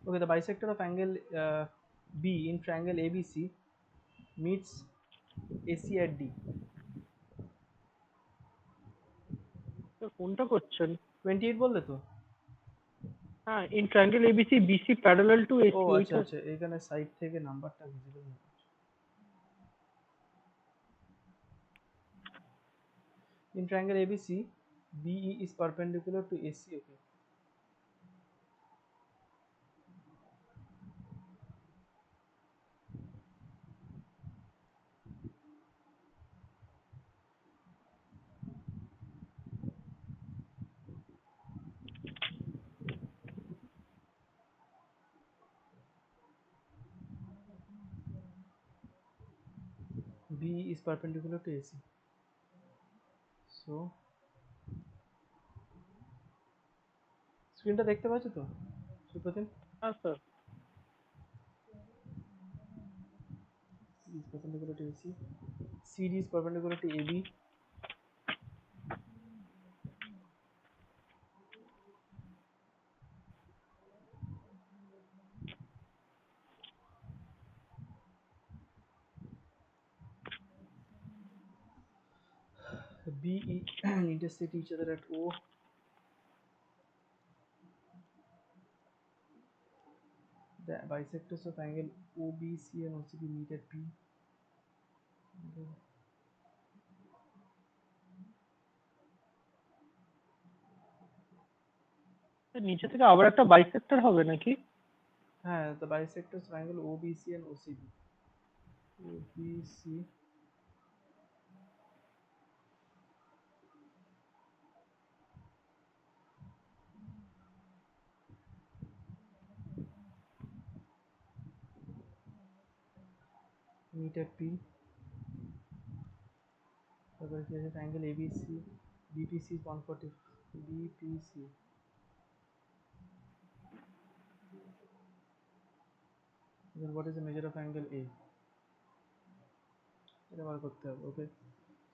Okay, the bisector of angle B in triangle ABC meets AC at D. তো কোনটা করছেন? 28 বললে তো? হ্যাঁ, in triangle A B C B C parallel to ও এসি আচ্ছা ওইটা। আচ্ছা, এখানে সাইড থেকে নাম্বারটা ভিজিবল না। In triangle ABC, BE is perpendicular to AC. Okay. BE is perpendicular to AC. So স্ক্রিনটা দেখতে পাচ্ছ তো সুপ্রতিম? হ্যাঁ sir. Is perpendicular to AC. CD is perpendicular to AB. BE intersect each other at O. The bisectors of angle OBC and OCB meet at P. নিচে থেকে আবার একটা bisector হবে নাকি? হ্যাঁ, the bisectors of angle OBC and OCB. OBC meet at P. তারপরে কি আছে, angle ABC, BPC is 140, BPC. Then what is the measure of angle A? এটা বার করতে হবে। ওকে,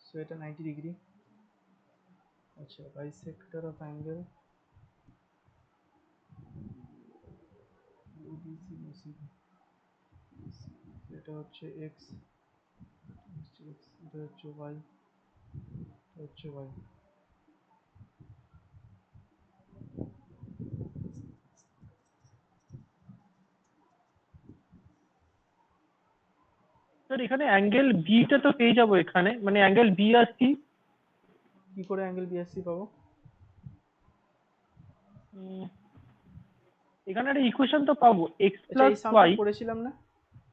সো এটা 90 ডিগ্রি। আচ্ছা, bisector of angle OBC OCB, এটা হচ্ছে x, এটা হচ্ছে y, এটা হচ্ছে y। স্যার এখানে অ্যাঙ্গেল বিটা তো পেয়ে যাবো এখানে, মানে অ্যাঙ্গেল বি আর সি। কি করে অ্যাঙ্গেল BRC পাবো? এখানে একটা ইকুয়েশন তো পাবো এক্স আচ্ছা, প্লাস এই সামটা ওয়াই। করেছিলাম না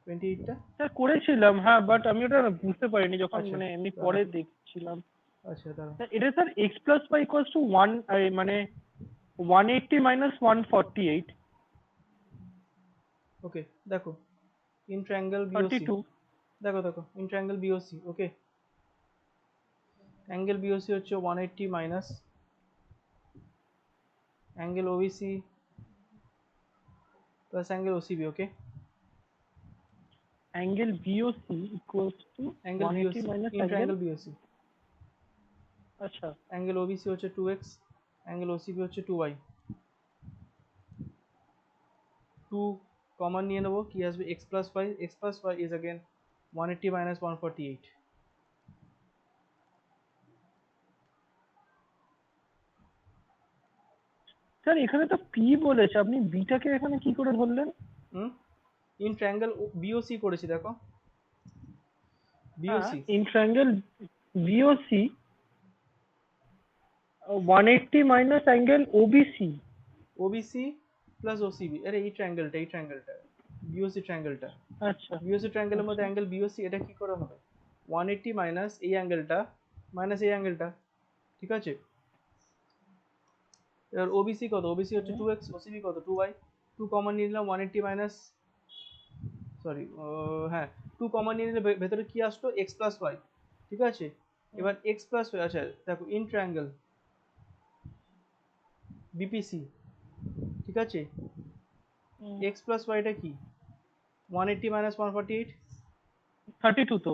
28টা? স্যার করেছিলাম, হ্যাঁ, বাট আমি ওটা বুঝতে পারিনি যখন আচ্ছা মানে এমনি দাঁড়া, পরে দেখছিলাম। আচ্ছা দাঁড়া, স্যার এটা sir X plus Y equals to one, মানে 180 মাইনাস 148, ওকে দেখো, ইন ট্রায়াঙ্গেল BOC, 32। দেখো দেখো in triangle BOC। Okay, angle BOC হচ্ছে 180 minus angle OBC plus angle OCB। Okay, angle BOC equals to angle 180 BOC minus in angle. Triangle BOC, আচ্ছা, angle OBC হচ্ছে 2x, angle OCB হচ্ছে 2y। 2 common নিয়ে নেবো, কি আসবে, x plus y, x plus y is again 180 minus 148। Sir এখানে তো P বলেছে, আপনি বিটাকে এখানে কি করে ধরলেন? ইন ট্রায়াঙ্গেল BOC করেছি, দেখো হ্যাঁ, BOC, in triangle BOC 180 minus angle OBC. OBC plus OCB। আরে এই ট্রায়াঙ্গেলটা, এই ট্রায়াঙ্গেলটা BOC ট্রায়াঙ্গেলটা, আচ্ছা BOC ট্রায়াঙ্গেলের মধ্যে আচ্ছা অ্যাঙ্গেল BOC এটা কি করে হবে, 180 মাইনাস এই অ্যাঙ্গেলটা মাইনাস এই অ্যাঙ্গেলটা, ঠিক আছে? এবার OBC কত, OBC হচ্ছে 2x, OCB কত 2y। 2 কমন নিয়ে নিলাম, 180 মাইনাস, সরি, হ্যাঁ 2 কমন নিয়ে নিলে ভেতরে কি আসতো, x প্লাস ওয়াই, ঠিক আছে? এবার x প্লাস ওয়াই, আচ্ছা দেখো ইন ট্রায়াঙ্গেল BPC, ঠিক আছে, x প্লাস ওয়াইটা কি, 180 মাইনাস 148, 32। তো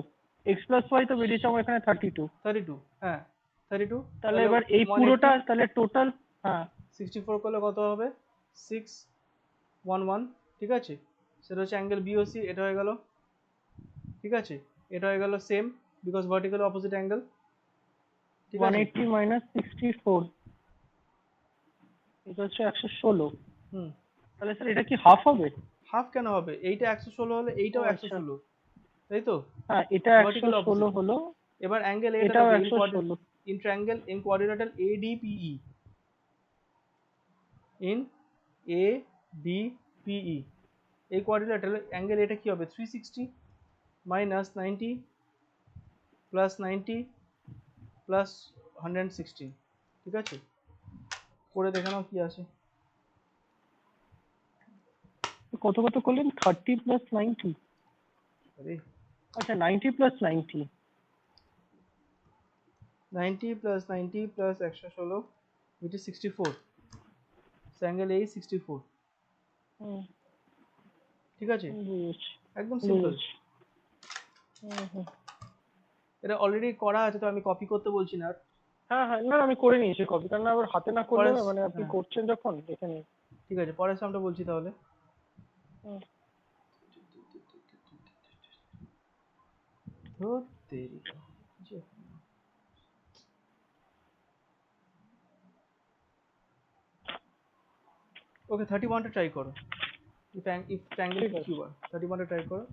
এক্স প্লাস ওয়াই তো বেরিয়েছে আমার এখানে 32। 32, হ্যাঁ 32, তাহলে তাহলে এবার এই 180, পুরোটা তাহলে টোটাল, হ্যাঁ 64 করলে কত হবে, 6 1 1, ঠিক আছে, সেটা হচ্ছে অ্যাঙ্গেল বিওসি, এটা হয়ে গেল, ঠিক আছে, এটা হয়ে গেল same because vertical opposite angle, ঠিক আছে। 180 মাইনাস 64 এটা হচ্ছে 116। হুম, তাহলে স্যার এটা কি হাফ হবে? হাফ কেন হবে, এইটা 116 হলে ও এইটাও আচ্ছা, 116, তাই তো, হ্যাঁ এটা ভার্টিক্যাল 116 অপোজিট। হলো, এবার অ্যাঙ্গেল এটা এটাও দেখো, 116। In triangle in quadrilateral ADPE, in ADPE, এই কোয়াড্রিল্যাটারাল অ্যাঙ্গেল এটা কি হবে, 360 মাইনাস 90 প্লাস 90 প্লাস 116, ঠিক আছে, করে দেখে নাও কি আসে। কত কত করলেন? 30 প্লাস 90? আরে আচ্ছা 90 plus 90। 90 plus 90 plus 116, which is 64, so angle A is 64, হুম, ঠিক আছে, বুঝেছি একদম সিম্পল। বুঝেছি। হুম। এটা অলরেডি করা আছে তো আমি কপি করতে বলছি না আর। হ্যাঁ হ্যাঁ, না আমি করে নিয়েছি কপি, কারণ আবার হাতে না করলে পরের, না, মানে আপনি হ্যাঁ করছেন যখন দেখে নিন। ঠিক আছে, পরের সামটা বলছি তাহলে। হুম। ধুর তেরিকা, যে ওকে 31টা ট্রাই করো, if triangle ঠিক আছে। PQR, 31টা ট্রাই করো,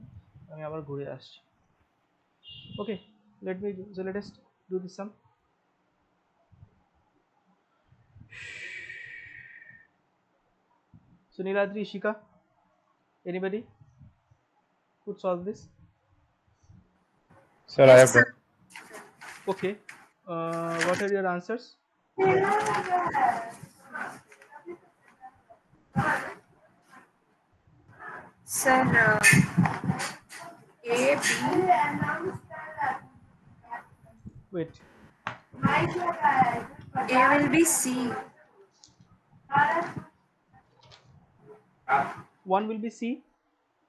আমি আবার ঘুরে আসছি। ওকে, let us do this sum. So Niladri, Ishika, anybody could solve this? Sir, I have done. Okay, what are your answers, Niladri? Sir, A, B, Wait, A will be C. 1 will be C,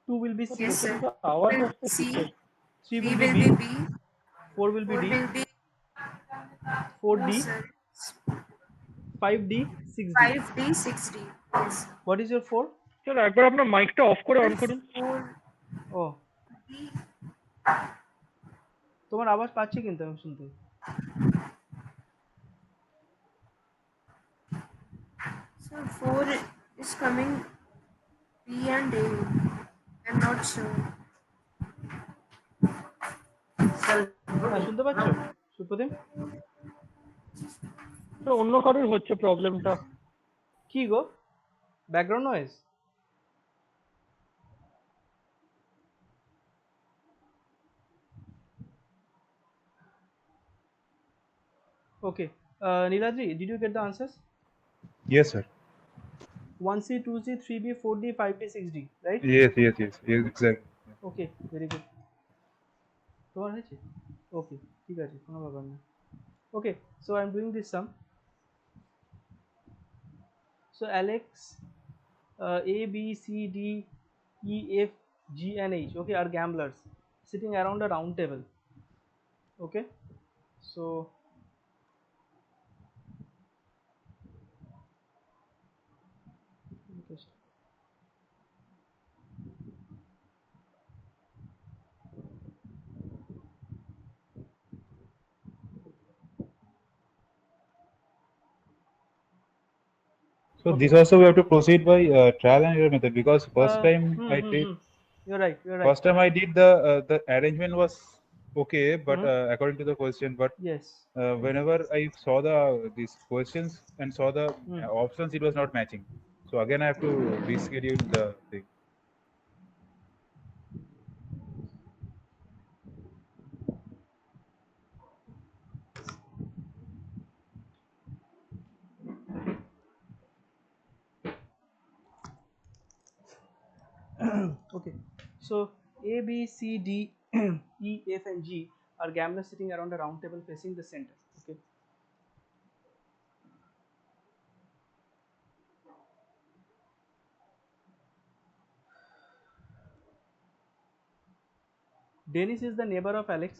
2 will be তো C, Yes, ভেতরে sir. তো আওয়াজ Will আসছে C, কিসের? 3 B will be will B, be B, 4 will be 4 D, will be, 4D, no sir, 5D, 6D. 5D, 6D. Yes. What is your 4? Sir একবার আপনার মাইকটা of করে অন করুন। 4D. ও, তোমার আওয়াজ পাচ্ছি কিন্তু আমি শুনতে। So 4 is coming B and A. I'm not sure. হ্যাঁ শুনতে পাচ্ছ সুপ্রতিম? তো অন্য কারোর হচ্ছে প্রবলেমটা। কি গো, background noise? Okay, Niladri, did you get the answers? Yes, sir. 1C, 2C, 3B, 4D, 5D, 6D, right? Yes, exactly. Okay, very good. তোমার হয়েছে? ওকে, ঠিক আছে, কোনো ব্যাপার না। Okay, so I am doing this sum. So Alex, A, B, C, D, E, F, G, and H, okay, are gamblers sitting around a round table. Okay, so So okay. this also we have to proceed by trial and error method, because You're right, you're right. first time I did the arrangement was okay, but according to the question, but Yes. whenever I saw these questions and saw the options, it was not matching. So again I have to reschedule the thing. Okay, so A, B, C, D, E, F, and G are gamblers sitting around a round table facing the center. Okay, Dennis is the neighbor of Alex,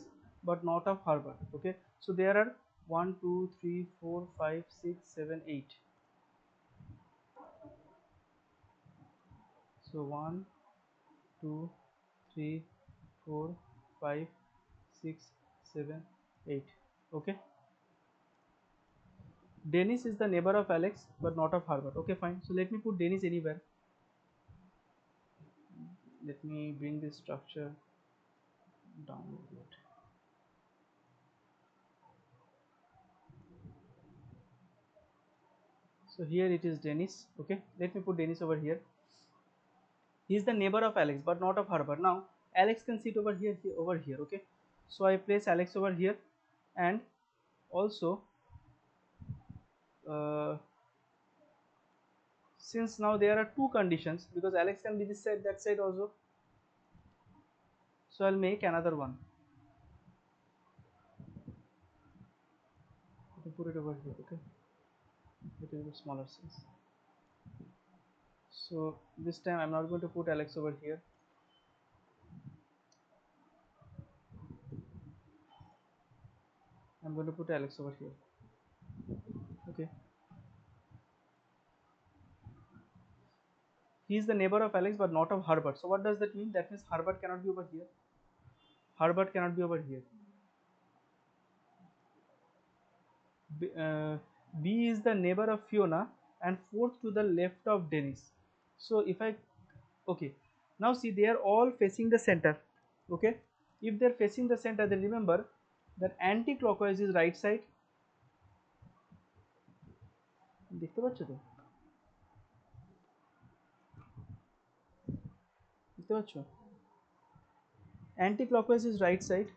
but not of Herbert. Okay, so there are 1, 2, 3, 4, 5, 6, 7, 8. So 1, 2, 3, 4, 5, 6, 7, 8. Okay. Dennis is the neighbor of Alex but not of Harvard. Okay, fine. So let me put Dennis anywhere. Let me bring this structure down a bit. So here it is Dennis. Okay, let me put Dennis over here. He is the neighbor of Alex but not of Harvard. Now Alex can sit over here, over here. Okay, so I place Alex over here, and also since now there are two conditions, because Alex can be this side, that side also, so I'll make another one. Let me put it over here. Okay, it is a smaller size. So this time I'm not going to put Alex over here. I'm going to put Alex over here. Okay, he is the neighbor of Alex but not of Harvard. So what does that mean? That means Harvard cannot be over here. Harvard cannot be over here. B is the neighbor of Fiona and fourth to the left of Dennis. So if I, okay, now see, they are all facing the center. Okay, if they are facing the center, then remember that anti-clockwise is right side. দেখতে পাচ্ছ তো? দেখতে পাচ্ছ? Anti-clockwise is right side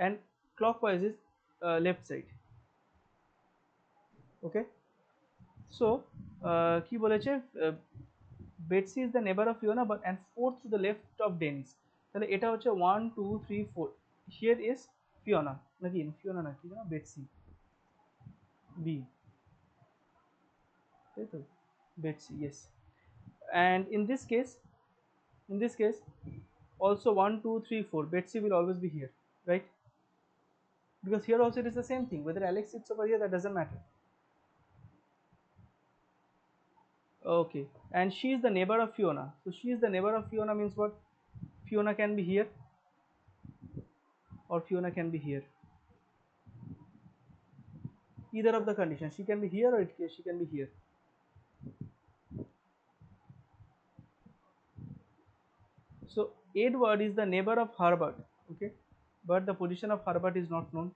and clockwise is left side. Okay, so কি বলেছে, Betsy is the neighbor of Fiona but and fourth to the left of Dennis. তাহলে এটা হচ্ছে 1 2 3 4. Here is Fiona, নাকি Fiona না, কি জানো, Betsy, B, তাই তো, Betsy, yes. And in this case also 1 2 3 4, Betsy will always be here, right? Because here also it is the same thing, whether Alex sits over here, that doesn't matter. Okay, and she is the neighbor of Fiona. So she is the neighbor of Fiona means what? Fiona can be here or Fiona can be here. Either of the conditions, she can be here or she can be here. So Edward is the neighbor of Harvard. Okay, but the position of Harvard is not known.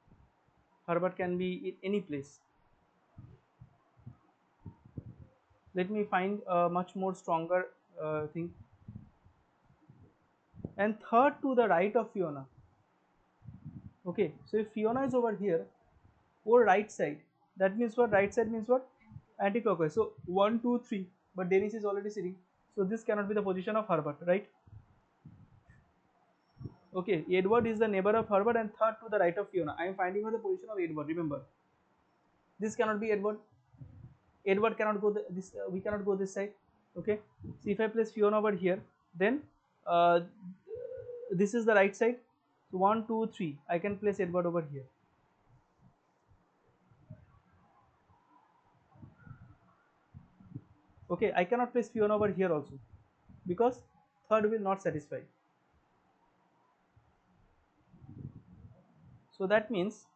Harvard can be in any place. Let me find a much more stronger thing. And third to the right of Fiona. Okay, so if Fiona is over here or right side, that means what? Right side means what? Anti-clockwise. So 1 2 3, but Dennis is already sitting, so this cannot be the position of Harvard, right? Okay, Edward is the neighbor of Harvard and third to the right of Fiona. I am finding out the position of Edward. Remember, this cannot be Edward. Edward cannot go this. We cannot go this side. Okay. So if I place Fiona over here, then this is the right side. So 1 2 3. I can place Edward over here. Okay. I cannot place Fiona over here also, because third will not satisfy. So that means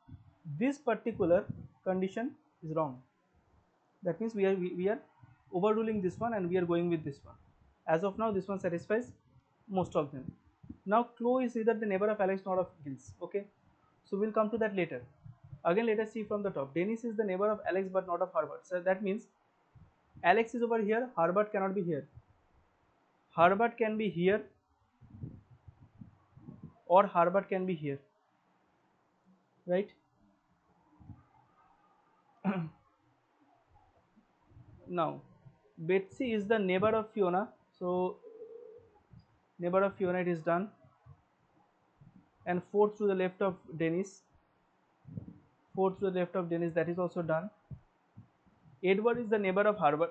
this particular condition is wrong. That means we are overruling this one and we are going with this one. As of now, this one satisfies most of them. Now Chloe is either the neighbor of Alex nor of Gilles. Okay, so we'll come to that later. Again, let us see from the top. Dennis is the neighbor of Alex but not of Harvard. So that means Alex is over here, Harvard cannot be here. Harvard can be here or Harvard can be here, right? Now Betsy is the neighbor of Fiona, so neighbor of Fiona, it is done. And fourth to the left of Dennis, fourth to the left of Dennis, that is also done. Edward is the neighbor of Harvard.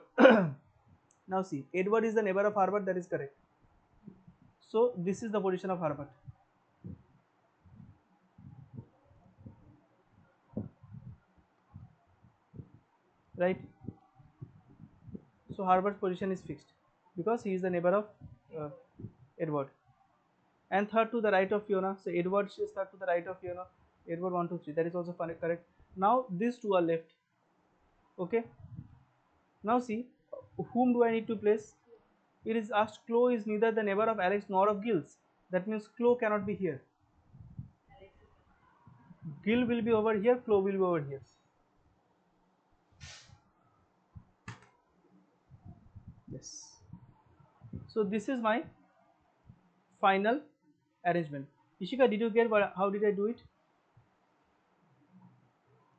Now see, Edward is the neighbor of Harvard, that is correct. So this is the position of Harvard. Right? So Herbert's position is fixed because he is the neighbor of Edward. And third to the right of Fiona. So Edward is third to the right of Fiona. Edward 1, 2, 3. That is also correct. Now these two are left. Okay. Now see, whom do I need to place? It is asked Chloe is neither the neighbor of Alex nor of Gilles. That means Chloe cannot be here. Gil will be over here, Chloe will be over here. Yes. So this is my final arrangement. Ishika, did you get how did I do it?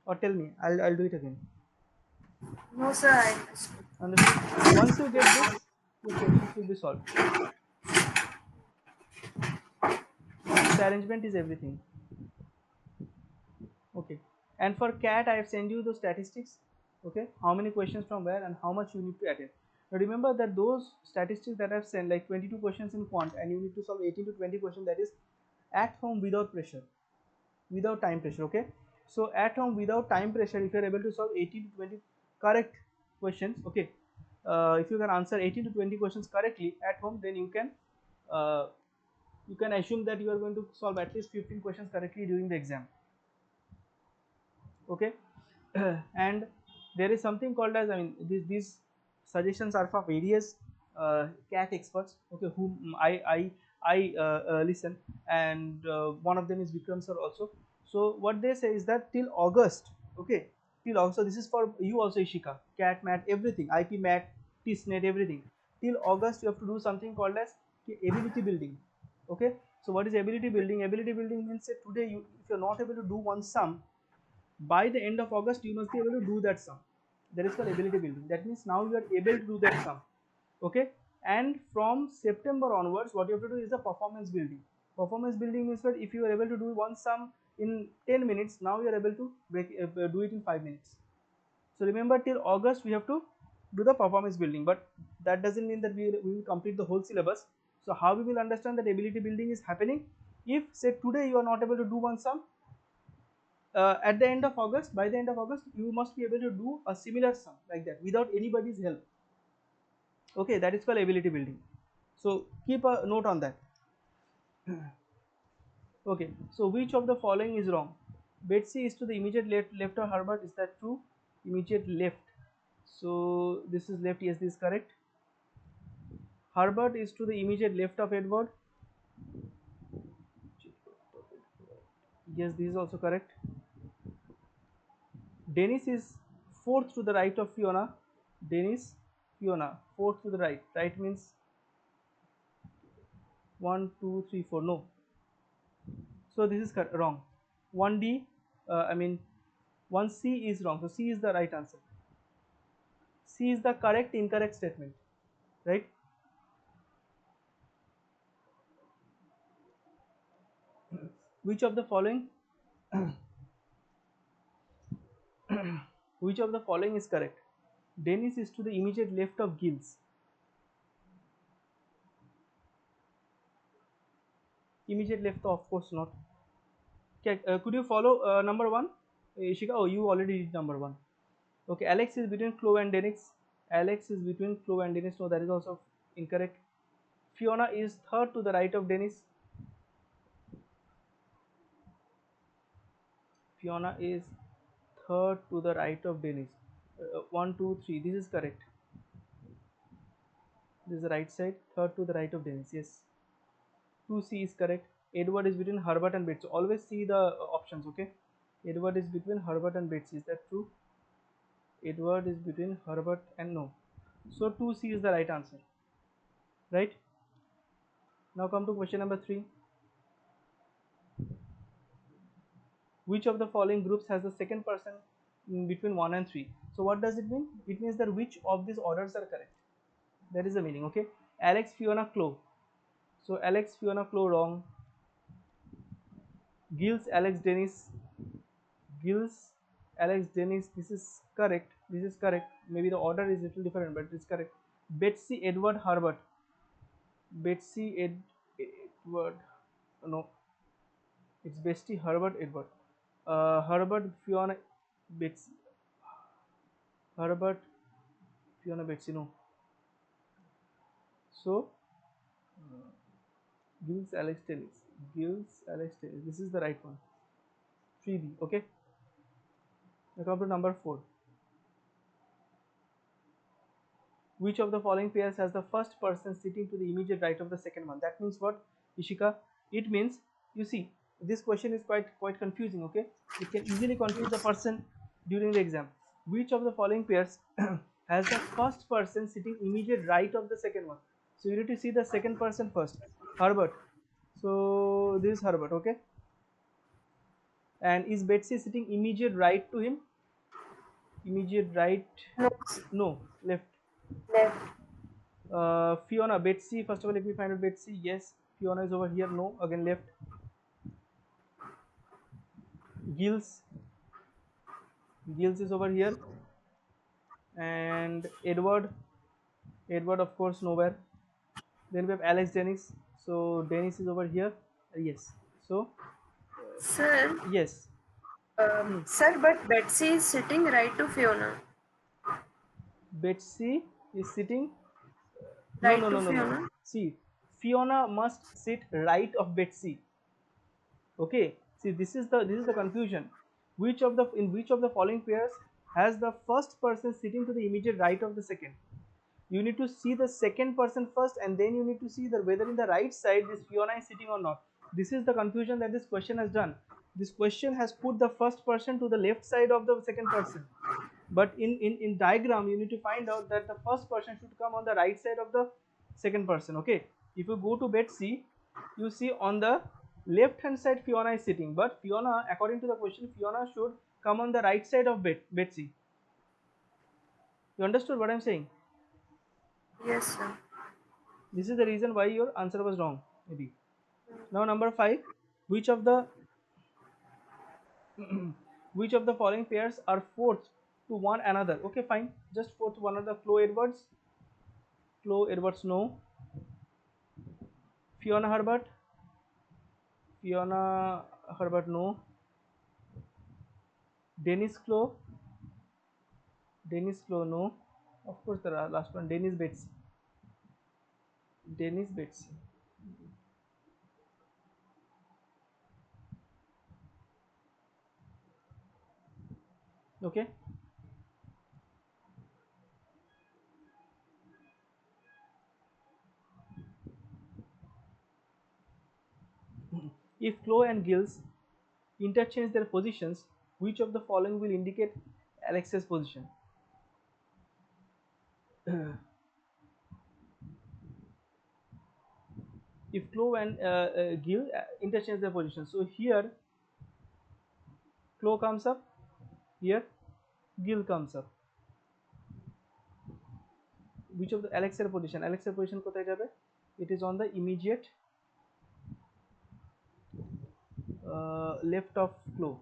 Or tell me, I'll do it again. No, sir, I understood. Understood? Once you get this, your questions will be solved. This arrangement is everything. Okay. And for CAT, I have sent you the statistics. Okay. How many questions from where and how much you need to attend. Now remember that those statistics that I've sent, like 22 questions in quant, and you need to solve 18 to 20 questions, that is at home without pressure, without time pressure. Okay. So at home without time pressure, if you are able to solve 18 to 20 correct questions, okay, if you can answer 18 to 20 questions correctly at home, then you can assume that you are going to solve at least 15 questions correctly during the exam. Okay. And there is something called as, I mean, these suggestions are for various CAT experts, okay, whom I listen, and one of them is Vikram sir also. So what they say is that till August, okay, till August, so this is for you also, Ishika, CAT, MAT, everything, IP, MAT, TISNET, everything. Till August you have to do something called as ability building. Okay. So what is ability building? Ability building means that today if you're not able to do one sum, by the end of August you must be able to do that sum. That is called ability building. That means now you are able to do that sum. Okay. And from September onwards, what you have to do is the performance building. Performance building means that if you are able to do one sum in 10 minutes, now you are able to do it in 5 minutes. So remember, till August we have to do the performance building, but that doesn't mean that we will complete the whole syllabus. So how we will understand that ability building is happening? If say today you are not able to do one sum, at the end of August, by the end of August, you must be able to do a similar sum like that without anybody's help. Okay, that is called ability building. So keep a note on that. Okay, so which of the following is wrong? Betsy is to the immediate left of Herbert. Is that true? Immediate left. So this is left. Yes, this is correct. Herbert is to the immediate left of Edward. Yes, this is also correct. Dennis is fourth to the right of Fiona. Dennis, Fiona, fourth to the right. Right means 1, 2, 3, 4. No. So this is wrong. 1D, I mean 1C is wrong. So C is the right answer. C is the correct incorrect statement. Right? Which of the following which of the following is correct? Dennis is to the immediate left of Gilles. Immediate left, of course not. Okay, could you follow number 1? Ishika, oh, you already did number 1. Okay, Alex is between Chloe and Dennis. Alex is between Chloe and Dennis. No, that is also incorrect. Fiona is third to the right of Dennis. Fiona is third to the right of Dennis. 1, 2, 3. This is correct. This is the right side. Third to the right of Dennis. Yes. 2C is correct. Edward is between Herbert and Betsy. Always see the options. Okay. Edward is between Herbert and Betsy. Is that true? Edward is between Herbert and no. So 2C is the right answer. Right. Now come to question number 3. Which of the following groups has the second person in between 1 and 3? So what does it mean? It means that which of these orders are correct. That is the meaning. Okay. Alex, Fiona, Chloe. So Alex, Fiona, Chloe wrong. Gilles, Alex, Dennis. Gilles, Alex, Dennis. This is correct. This is correct. Maybe the order is a little different, but it's correct. Betsy, Edward, Herbert. Betsy, Edward. No. It's Betsy, Herbert, Edward. Herbert, Fiona, Betsy. Herbert, Fiona, Betsy. No. So Giles Alex Tellis. This is the right one. 3B. Okay. Now come to number 4. Which of the following pairs has the first person sitting to the immediate right of the second one? That means what, Ishika? It means, you see, this question is quite confusing. Okay, it can easily confuse the person during the exam. Which of the following pairs has the first person sitting immediate right of the second one? So you need to see the second person first. Herbert. So this is Herbert. Okay, and is Betsy sitting immediate right to him? Immediate right? No. No, left. Left. Fiona, Betsy. First of all, let me find out Betsy. Yes, Fiona is over here. No, again left. Gills. Gills is over here. And Edward. Edward, of course, nowhere. Then we have Alex Dennis. So Dennis is over here. Yes. So Sir, yes. sir, but Betsy is sitting right to Fiona. Betsy is sitting. No, Right no, to no, no, no. Fiona. See, Fiona must sit right of Betsy. Okay, see, this is the confusion. Which of the following pairs has the first person sitting to the immediate right of the second? You need to see the second person first, and then you need to see the whether in the right side this Fiona is sitting or not. This is the confusion that this question has done. This question has put the first person to the left side of the second person, but in diagram you need to find out that the first person should come on the right side of the second person. Okay, if you go to Betsy, you see on the left hand side Fiona is sitting, but Fiona, according to the question, Fiona should come on the right side of Betsy. You understood what I'm saying? Yes, sir. This is the reason why your answer was wrong, maybe. Now number 5, which of the which of the following pairs are fourth to one another? Okay, fine, just fourth to one another. Chloe Edwards, no. Fiona Herbert, no. Dennis Clow, no. Of course, the last one, Dennis Betsy. Okay. If Chloe and Gills interchange their positions, which of the following will indicate Alex's position? If Chloe and Gil interchange their positions, so here Chloe comes up, here Gil comes up. Which of the Alex's position? Alex's position কোথায় যাবে? It is on the immediate left of Chloe.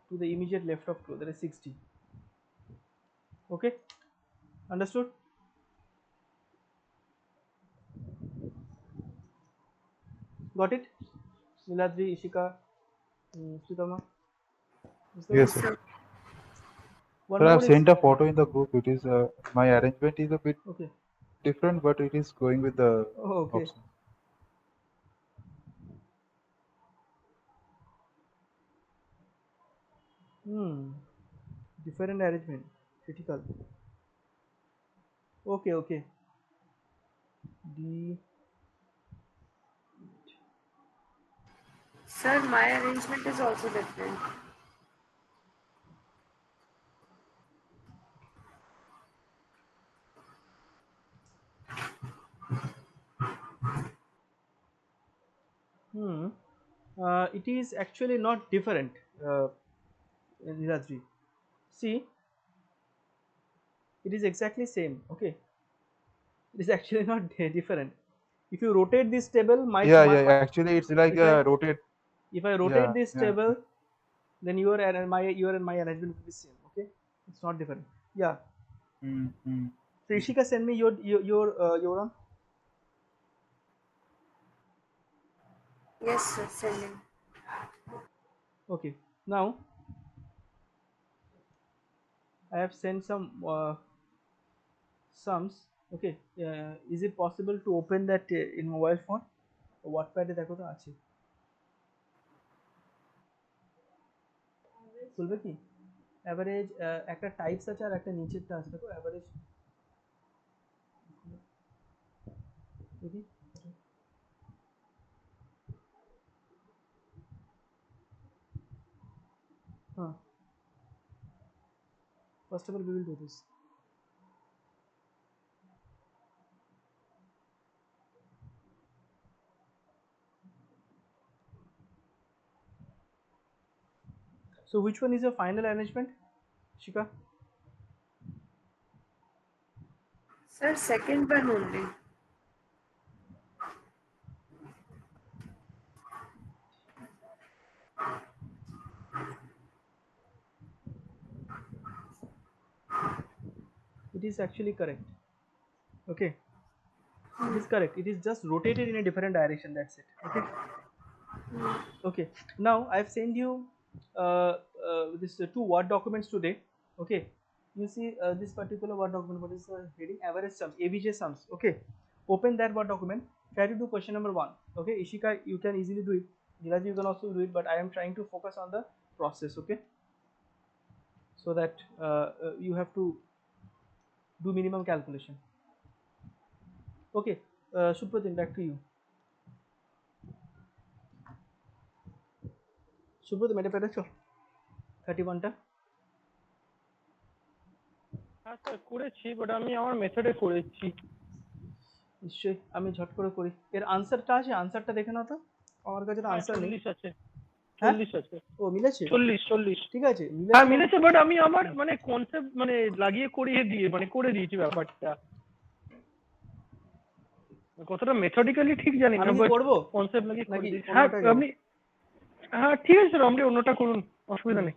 To the immediate left of Chloe, that is 60. Okay, understood? Got it? Niladri, Ishika, Sritama. Yes, sir. Sir. One Sir, I have more is sent a photo in the group. It is my arrangement is a bit okay. different, but it is going with the Oh, okay. option. Different arrangement. Critical. Okay, okay. D. Sir, my arrangement is also different. It is actually not different, Niladri. See, it is exactly same. Okay, it is actually not different. If you rotate this table, Yeah. Actually, it's like if I rotate. if I rotate this table, then your and my arrangement will be same. Okay, it's not different. Yeah. So Ishika, send me your one. Yes, sir. Sending. Okay. Now I have sent some sums. Okay, is it possible to open that in mobile phone? Wattpad এ দেখো তো আছে, খুলবে কি? Average একটা types আছে আর একটা নিচেরটা আছে, দেখো অ্যাভারেজ দেখি। হ্যাঁ, first of all we will do this. So which one is your final arrangement, Shika? Sir, second one only. It is actually correct. Okay, it is correct. It is just rotated in a different direction. That's it. Okay. Okay. Now I've sent you this two Word documents today. Okay. You see this particular Word document. What is the heading? Average sums, AVJ sums. Okay. Open that Word document. Try to do question number 1. Okay. Ishika, you can easily do it. Gilaji, you can also do it. But I am trying to focus on the process. Okay. So that you have to do minimum calculation. Okay. Supratim, back to you. Subrata মেটে পেরেছো 31টা? হ্যাঁ sir করেছি, but আমি আমার মেথডে করেছি। নিশ্চয়ই, আমি ঝট করে করি। এর আনসারটা আছে, আনসারটা দেখে নাও তো। আমার কাছে তো আনসার নেই। 40 আছে, হ্যাঁ 40 আছে, ও মিলেছে, 40। ঠিক আছে হ্যাঁ মিলেছে। মিলেছে, বাট আমি আমার মানে কনসেপ্ট মানে লাগিয়ে করিয়ে দিয়ে মানে করে দিয়েছি ব্যাপারটা। কতটা মেথডিক্যালি ঠিক জানি না, আমি কি বাট করবো কনসেপ্ট লাগিয়ে করে নাকি দিয়েছি। হ্যাঁ অন্যটা যাবো? আপনি, হ্যাঁ ঠিক আছে স্যার, আপনি অন্যটা করুন, অসুবিধা নেই।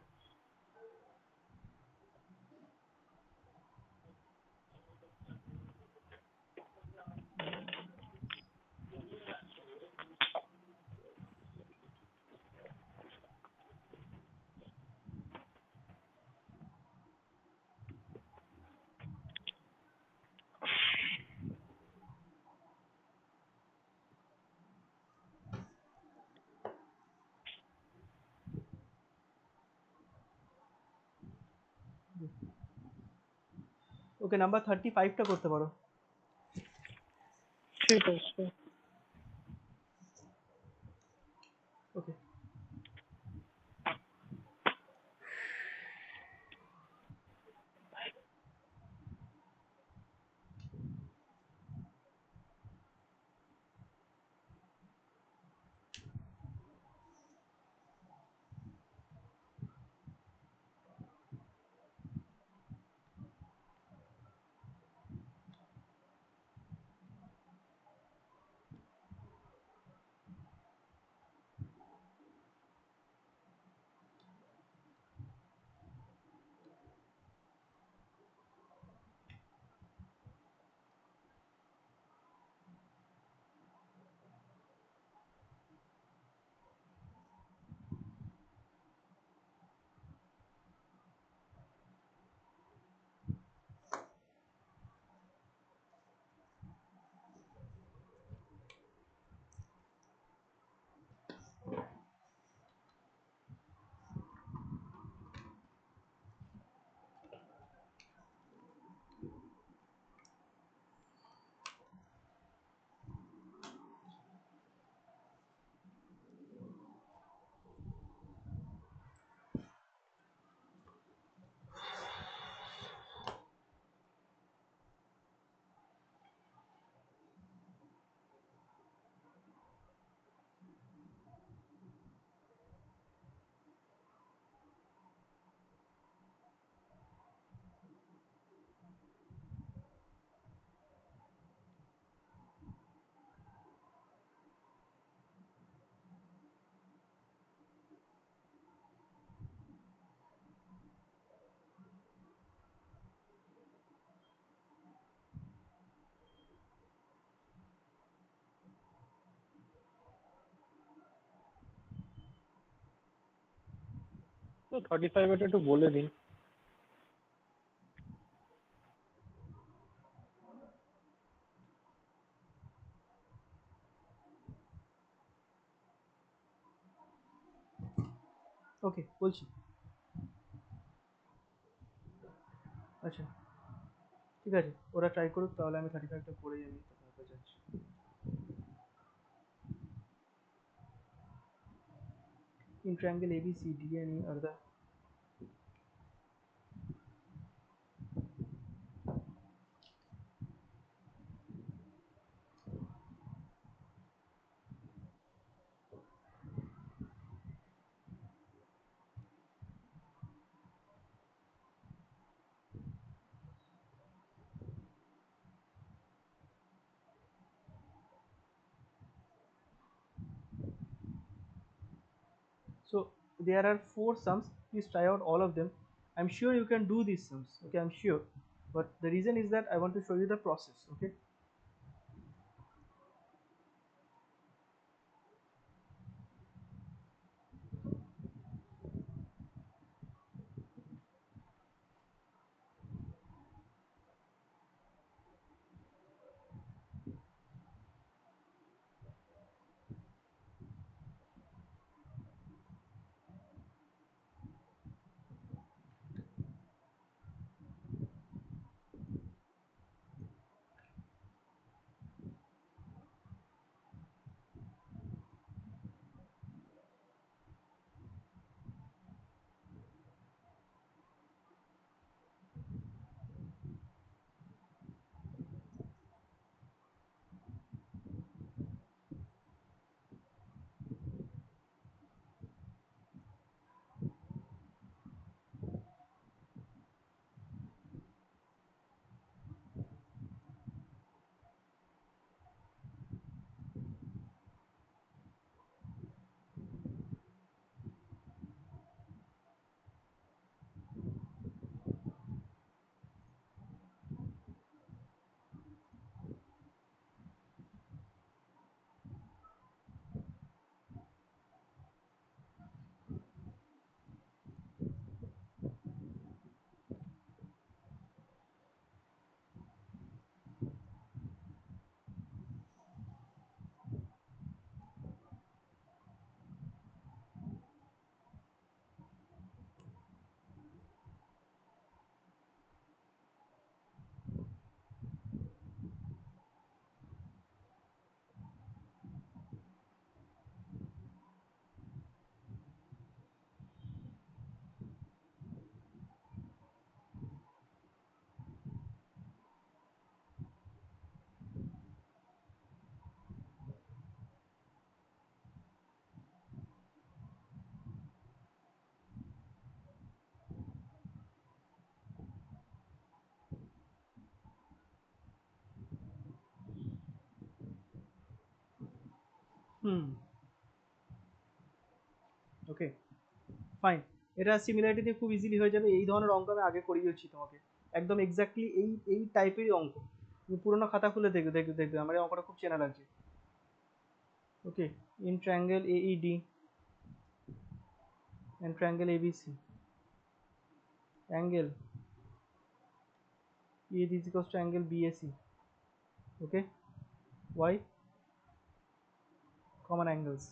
ওকে, নাম্বার 35টা করতে পারো। ঠিক আছে। ওকে, তো 35 এটা একটু বলে দিন। ওকে বলছি। আচ্ছা ঠিক আছে, ওরা ট্রাই করুক, তাহলে আমি 35টা করেই আমি তারপর যাচ্ছি। In triangle ABC, D and E are the so there are 4 sums. Please try out all of them. I'm sure you can do these sums. Okay, I'm sure. But the reason is that I want to show you the process. Okay. Okay fine, এটা similarity দিয়ে খুব easily হয়ে যাবে। এই ধরনের অঙ্ক আমি আগে করিয়েছি তোমাকে, একদম এক্স্যাক্টলি এই টাইপেরই অঙ্ক। তুমি পুরোনো খাতা খুলে দেখবে দেখবে দেখবে আমার এই অঙ্কটা খুব চেনা লাগছে। Okay, in triangle AED and triangle ABC, angle EAD is equals to angle BAC. Okay, why? Common angles,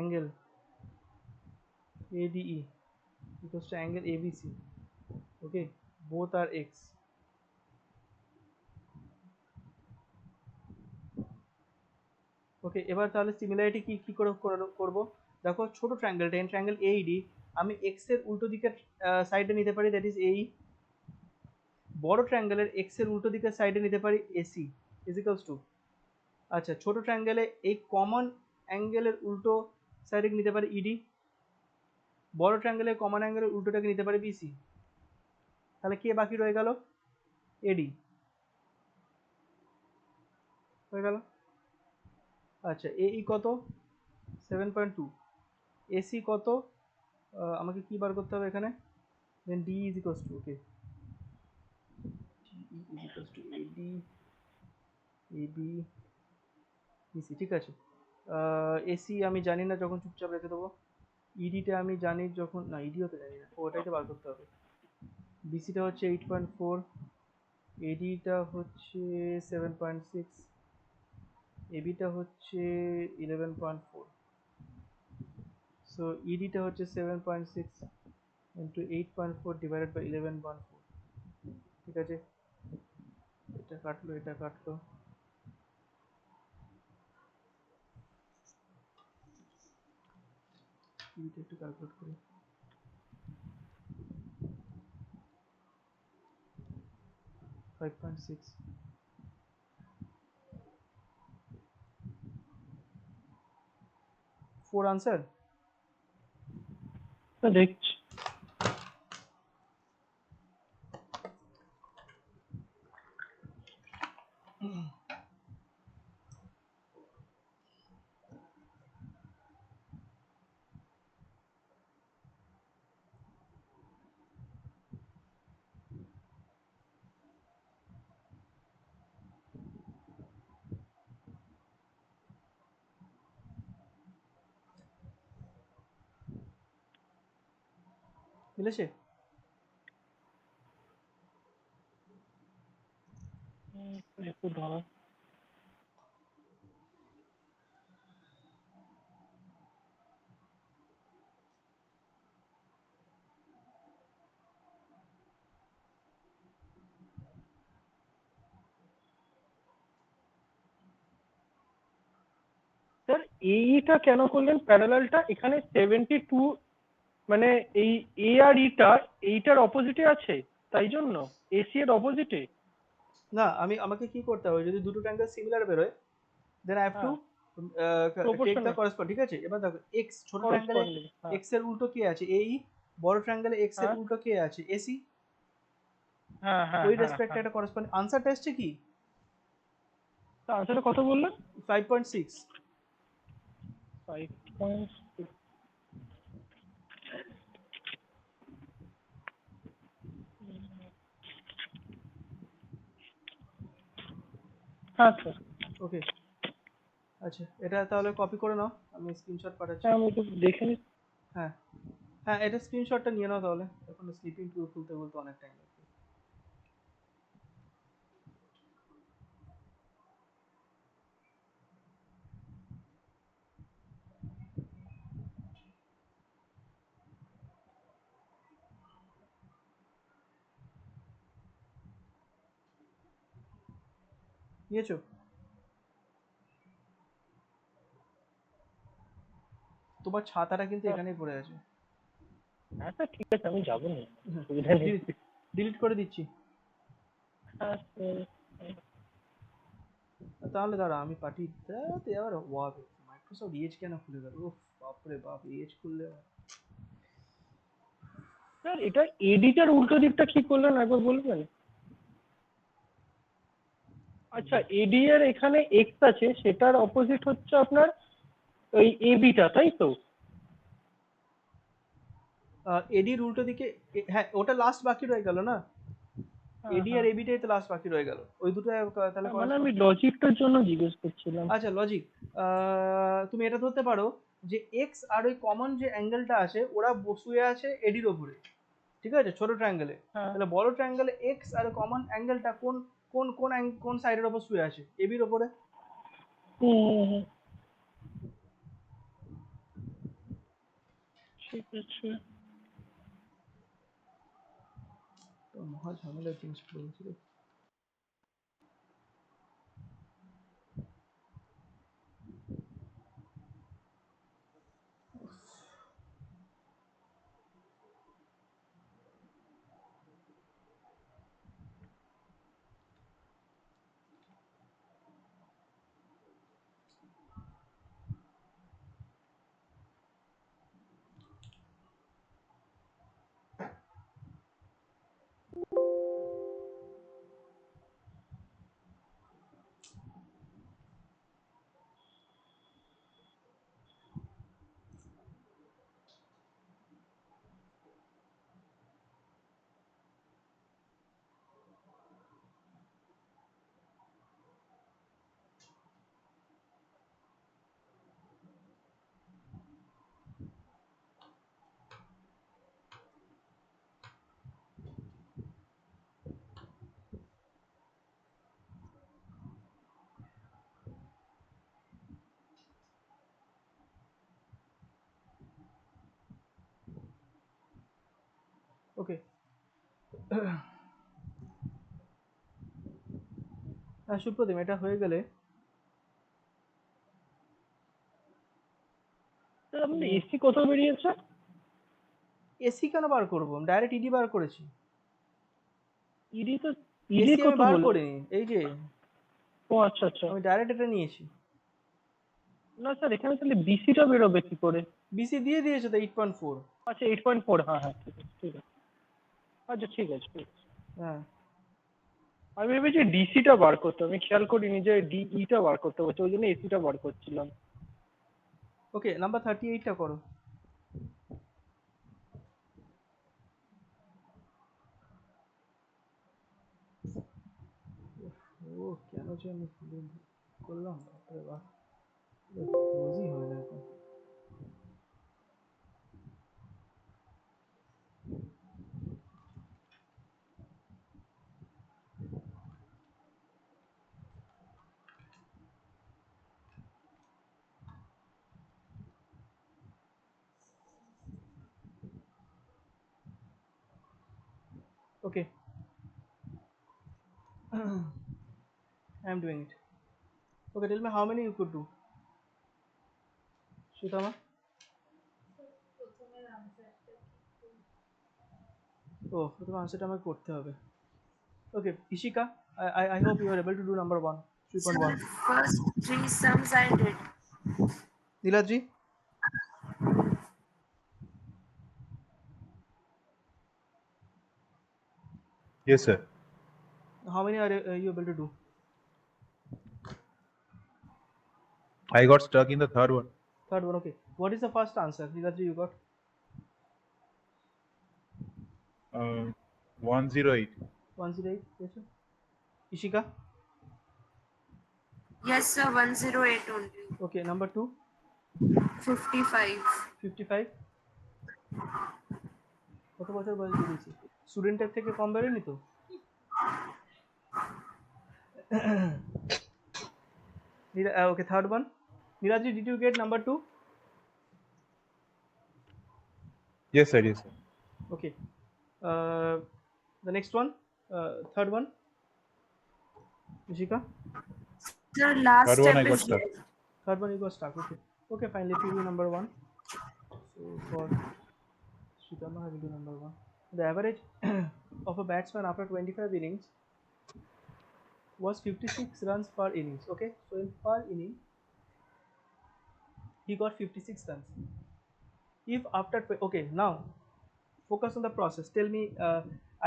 angle ADE equals to angle ABC. Okay, both are x. ওকে, এবার তাহলে সিমিলারিটি কি করে করব? দেখো ছোট ট্রায়াঙ্গেলটা ইন ট্রায়াঙ্গেল AED আমি x এর উল্টো দিকের সাইডে নিতে পারি, দ্যাট ইজ AE। বড় ট্রায়াঙ্গেলের x এর উল্টো দিকের সাইডে নিতে পারি AC ইজ ইকুয়ালস টু, আচ্ছা ছোট ট্রায়াঙ্গেলে এই কমন অ্যাঙ্গেলের উল্টো সাইডে নিতে পারি ED, বড় ট্রায়াঙ্গেলে কমন অ্যাঙ্গেলের উল্টোটাকে নিতে পারি BC। তাহলে কে বাকি রয়ে গেল? AD হয়ে গেল। আচ্ছা AE কত? 7.2। AC কত? আমাকে কি বার করতে হবে এখানে? দেন D is equals to, okay, D is equals to AD AB BC, ঠিক আছে। AC আমি জানি না, যখন চুপচাপ রেখে দেবো। EDটা আমি জানি যখন, না EDও তো জানি না, ওটাই তো বার করতে হবে। BCটা হচ্ছে 8.4, ADটা হচ্ছে 7.6, ABটা হচ্ছে 11.4। সো ইডিটা হচ্ছে 7.6 ইন্টু 8.4 ডিভাইডেড বাই 11.4। ঠিক আছে, এটা কাটলো, এটা কাটলো, ইডিটা একটু ক্যালকুলেট করি। 5.6 4 আনসার। তো দেখছি মিলেছে? একটু ধরো। স্যার এইটা কেন করলেন প্যারালালটা? এখানে 72 মানে এই এ আর ইটা এইটার অপোজিটে আছে, তাই জন্য এসি এর অপোজিটে। না, আমাকে কি করতে হবে, যদি দুটো ট্রায়াঙ্গেল সিমিলার বেরোয় then I have to take the proportional correspond. ঠিক আছে, এবার দেখো এক্স ছোট ট্রায়াঙ্গেলে করসপন্ডিং। হ্যাঁ এক্স এর উল্টো কে আছে, এই। বড় ট্রায়াঙ্গেলে এক্স এর হ্যাঁ উল্টো কে আছে, এসি। হ্যাঁ হ্যাঁ ওই হ্যাঁ রেসপেক্টে হ্যাঁ। একটা করেসপন্ড আনসারটা এসছে কি? আনসারটা কত বললেন? 5.6। 5.6। হ্যাঁ স্যার। ওকে, আচ্ছা এটা তাহলে কপি করে নাও, আমি স্ক্রিনশট পাঠাচ্ছি। হ্যাঁ আমি একটু দেখে নিচ্ছি। হ্যাঁ হ্যাঁ, এটা স্ক্রিনশটটা নিয়ে নাও তাহলে, এখন স্লিপিং টু খুলতে খুলতে অনেক টাইম লাগবে। নিয়েছো? তোমার ছাতাটা কিন্তু এখানেই পড়ে আছে। হ্যাঁ স্যার ঠিক আছে, আমি যাবো না, অসুবিধা নেই। ডিলিট করে দিচ্ছি। হ্যাঁ স্যার। তাহলে দাঁড়া আমি পাঠিয়ে দিতে আবার ওয়াবে মাইক্রোসফট এজ কেন খুলে গেল, উফ বাপরে বাপ, এজ খুললে। স্যার এটা এডিটার উল্টো দিকটা কি করলেন একবার বলবেন? আচ্ছা এডি এর এখানে এক্স আছে, সেটার অপোজিট হচ্ছে আপনার ওই এবিটা, তাই তো? এডির উল্টো দিকে হ্যাঁ, ওটা লাস্ট বাকি রয়ে গেল না, হ্যাঁ এডি আর হ্যাঁ। এবিটাই তো লাস্ট বাকি রয়ে গেল, ওই দুটো তাহলে মানে correspond। আমি লজিকটার জন্য জিজ্ঞেস করছিলাম। আচ্ছা লজিক, তুমি এটা ধরতে পারো যে এক্স আর ওই কমন যে অ্যাঙ্গেলটা আছে ওরা শুয়ে আছে এডির ওপরে। ঠিক আছে, ছোট ট্রায়াঙ্গেলে। হ্যাঁ। তাহলে বড় ট্রায়াঙ্গেলে এক্স আর কমন অ্যাঙ্গেলটা কোন কোন কোন কোন সাইডের ওপর শুয়ে আছে, এবির ওপরে। হুম। ঠিক আছে। তো মহা ঝামেলার জিনিস বলছিল। ওকে সুপ্রতিম এটা হয়ে গেলে আপনি এসি কত বেরিয়েছে? এসি কেন বার করব, ডাইরেক্ট ইডি বার করেছি। ইডি তো ইডি এসি আমি কত বার বলে? করিনি, এই যে ও আচ্ছা আচ্ছা। আমি ডাইরেক্ট এটা নিয়েছি। না স্যার এখানে তাহলে বিসিটা বেরোবে কি করে? বিসি দিয়ে দিয়েছে তো 8.4। আচ্ছা 8.4, হ্যাঁ হ্যাঁ ঠিক আছে ঠিক আছে। আচ্ছা ঠিক আছে ঠিক আছে। হ্যাঁ আমি ভেবেছি ডিসিটা বার করতে, আমি খেয়াল করিনি যে ডিইটা বার করতে হচ্ছে, ওই জন্য এসিটা বার করছিলাম। ওকে নাম্বার 38টা করো। ও কেন যে আমি করলাম, বাপরে বাপ, রোজই হয় না এখন। Okay, I am doing it. Okay, tell me how many you could do. Shutama? Oh, প্রথমে আনসারটা আমাকে করতে হবে। Okay, Ishika, I hope you are able to do number 1, Sir, 3.1. first 3 sums I did. Niladji? Yes, sir. How many are you able to do? I got stuck in the third one. Third one, okay. What is the first answer? Niladji, you got? 108. 108, yes sir. Ishika? Yes, sir, 108 only. Okay, number 2? 55. 55? কত বছর বয়স বেরিয়েছে? স্টুডেন্টের থেকে কম বেরোয়নি তো? Okay, third one. Nirajji, did you get number 2? Yes, sir. Yes, sir. Okay. The next one, third one. Ishika? Sir, last Third one step I got is stuck. there. Third one you got stuck. Okay. Okay, fine. Let me do number 1. So for Shikama, I will do number 1. The average of a batsman after 25 innings was 56 runs per innings. Okay. So in per inning, he got 56 runs. If after okay, now focus on the process. Tell me,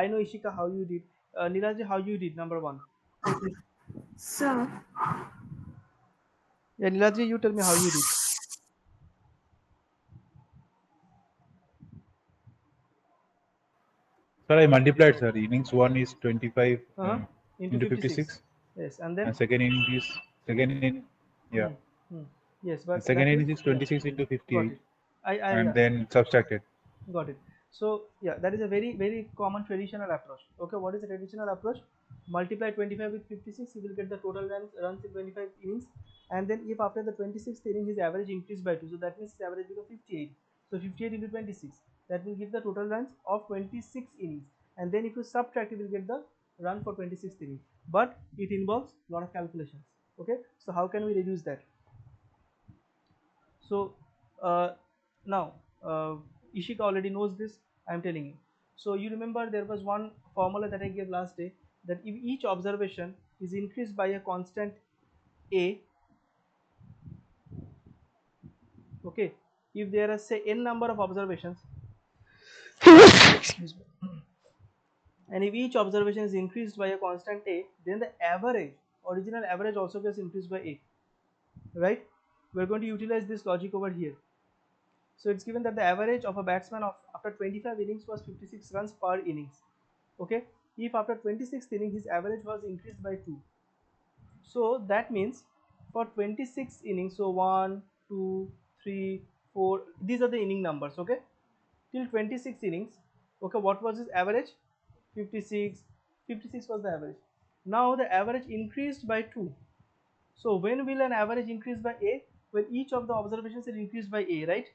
I know Ishika how you did. Niraji, how you did number 1. Sir, Yeah, Niladji, you tell me how you did. Sir, I multiplied, sir. Innings 1 is 25 Into 56. Yes, and then and second innings is second in yeah. Yes, The but second that innings is is 26 into got 58 it. I and yeah, then subtracted. got it. So yeah, that is a very common traditional approach. Okay, what is the traditional approach? Multiply 25 with 56, you will get the total runs in 25 innings, and then if after the 26th inning his average increased by 2, so that means his average becomes 58. So 58 into 26, that will give the total runs of 26 innings, and then if you subtract, you will get the run for 26th inning. But it involves a lot of calculations. Okay, so how can we reduce that? So now Ishika already knows this, I am telling you. So you remember there was one formula that I gave last day, that if each observation is increased by a constant a, okay, if there are say n number of observations and if each observation is increased by a constant a, then the average, original average also gets increased by a, right? We are going to utilize this logic over here. So it's given that the average of a batsman of after 25 innings was 56 runs per innings. Okay, if after 26th inning his average was increased by 2, so that means for 26 innings, so 1, 2, 3, 4, these are the inning numbers. Okay, till 26 innings, okay, what was his average? 56. 56 was the average. Now the average increased by 2. So when will an average increase by a? When each of the observations is increased by a, right?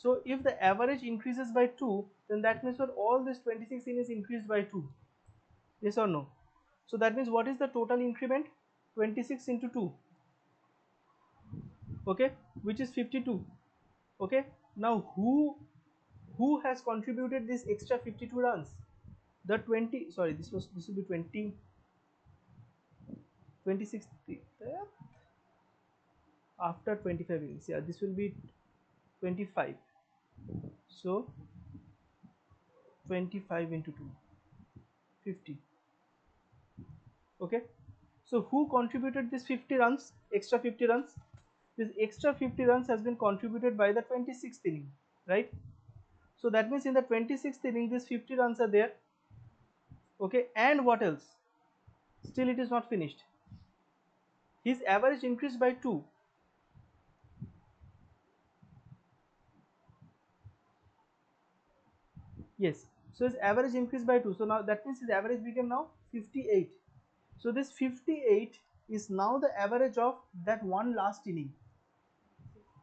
So if the average increases by 2, then that means that all this 26 in is increased by 2. Yes or no? So that means what is the total increment? 26 into 2. Okay, which is 52. Okay, now who has contributed this extra 52 runs? The 20, sorry, this will be 20, 26 after 25 innings. Yeah, this will be 25. So 25 into 2, 50. Okay, so who contributed this 50 runs, extra 50 runs? This extra 50 runs has been contributed by the 26th inning, right? So that means in the 26th inning these 50 runs are there. Okay, and what else? Still it is not finished. His average increased by 2. Yes, so his average increased by 2. So now that means his average became now 58. So this 58 is now the average of that one last inning.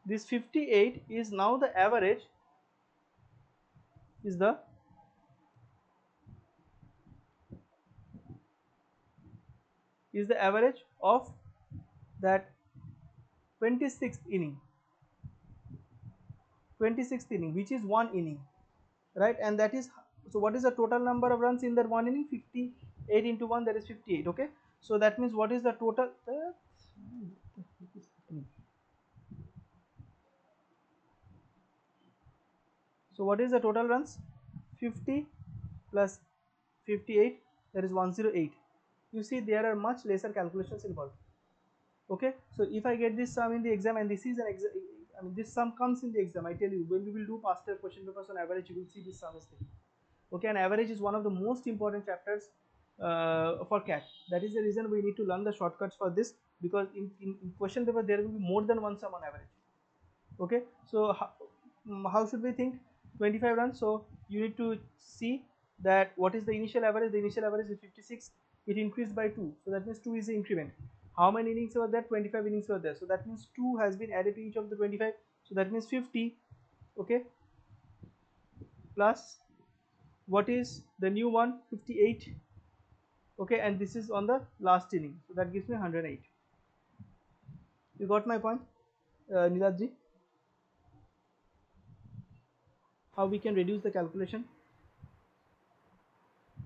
This 58 is now the average, is the average of that 26th inning, which is one inning, right? And that is, so what is the total number of runs in that one inning? 58 into 1, that is 58. Okay, so that means what is the total? So what is the total runs? 50 plus 58, that is 108. You see there are much lesser calculations involved. Okay, so if I get this sum in the exam, and this is an exam, I mean this sum comes in the exam, I tell you, when we will do past year question papers on average, you will see this sum is there. Okay, and average is one of the most important chapters for CAT. That is the reason we need to learn the shortcuts for this, because in question paper there will be more than one sum on average. Okay, so how should we think? 25 runs, so you need to see that what is the initial average. The initial average is 56, it increased by 2, so that means 2 is the increment. How many innings were there? 25 innings were there, so that means 2 has been added to each of the 25, so that means 50. Okay, plus what is the new one? 58. Okay, and this is on the last inning, so that gives me 108. You got my point, Niladji? How we can reduce the calculation?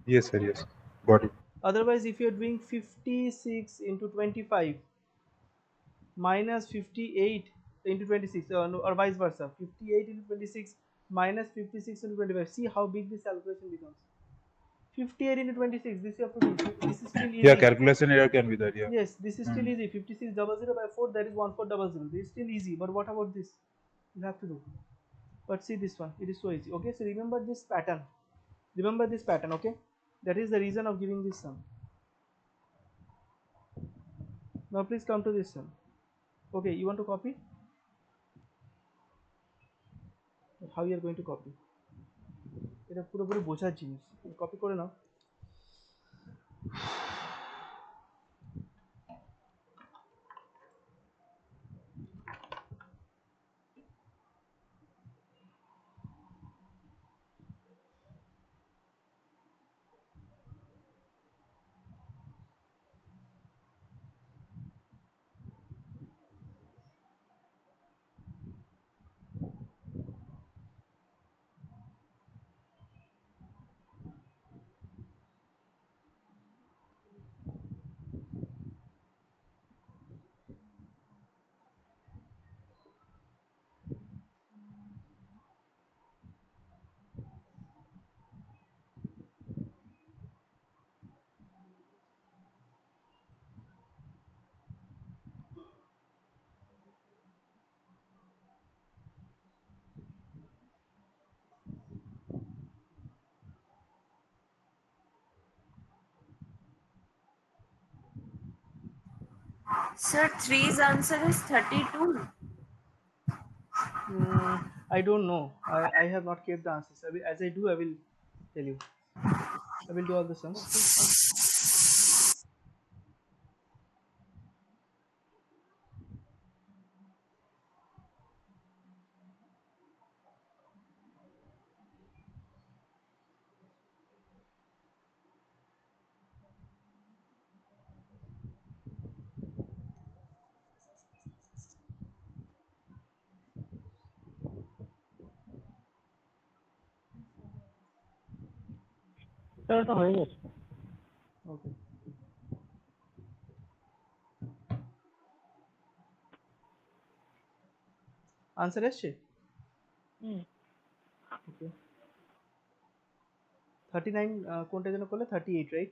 Yes, sir. Yes. Got it. Otherwise, if you're doing 56 into 25 minus 58 into 26, or vice versa, 58 into 26 minus 56 into 25, see how big this calculation becomes. 58 into 26, this you have to do. This is still easy. Yeah, calculation error can be there. Yeah. Yes, this is still easy. 5600 by 4, that is 1400. This is still easy, but what about this? You have to do. But see this one, it is so easy. Okay, so remember this pattern. Remember this pattern, okay? That is the reason of giving this sum. Now please come to this sum. Okay, you want to copy? How you are going to copy? এটা পুরোপুরি বোঝার জিনিস, copy করে নাও। Sir, 3's answer is 32. I don't know. I have not kept the answers. As I do, I will tell you. I will do all the sums. ওটা হয়ে গেছে। ওকে, answer এসছে? ওকে, 39 কোনটা যেন করলে 38, রাইট?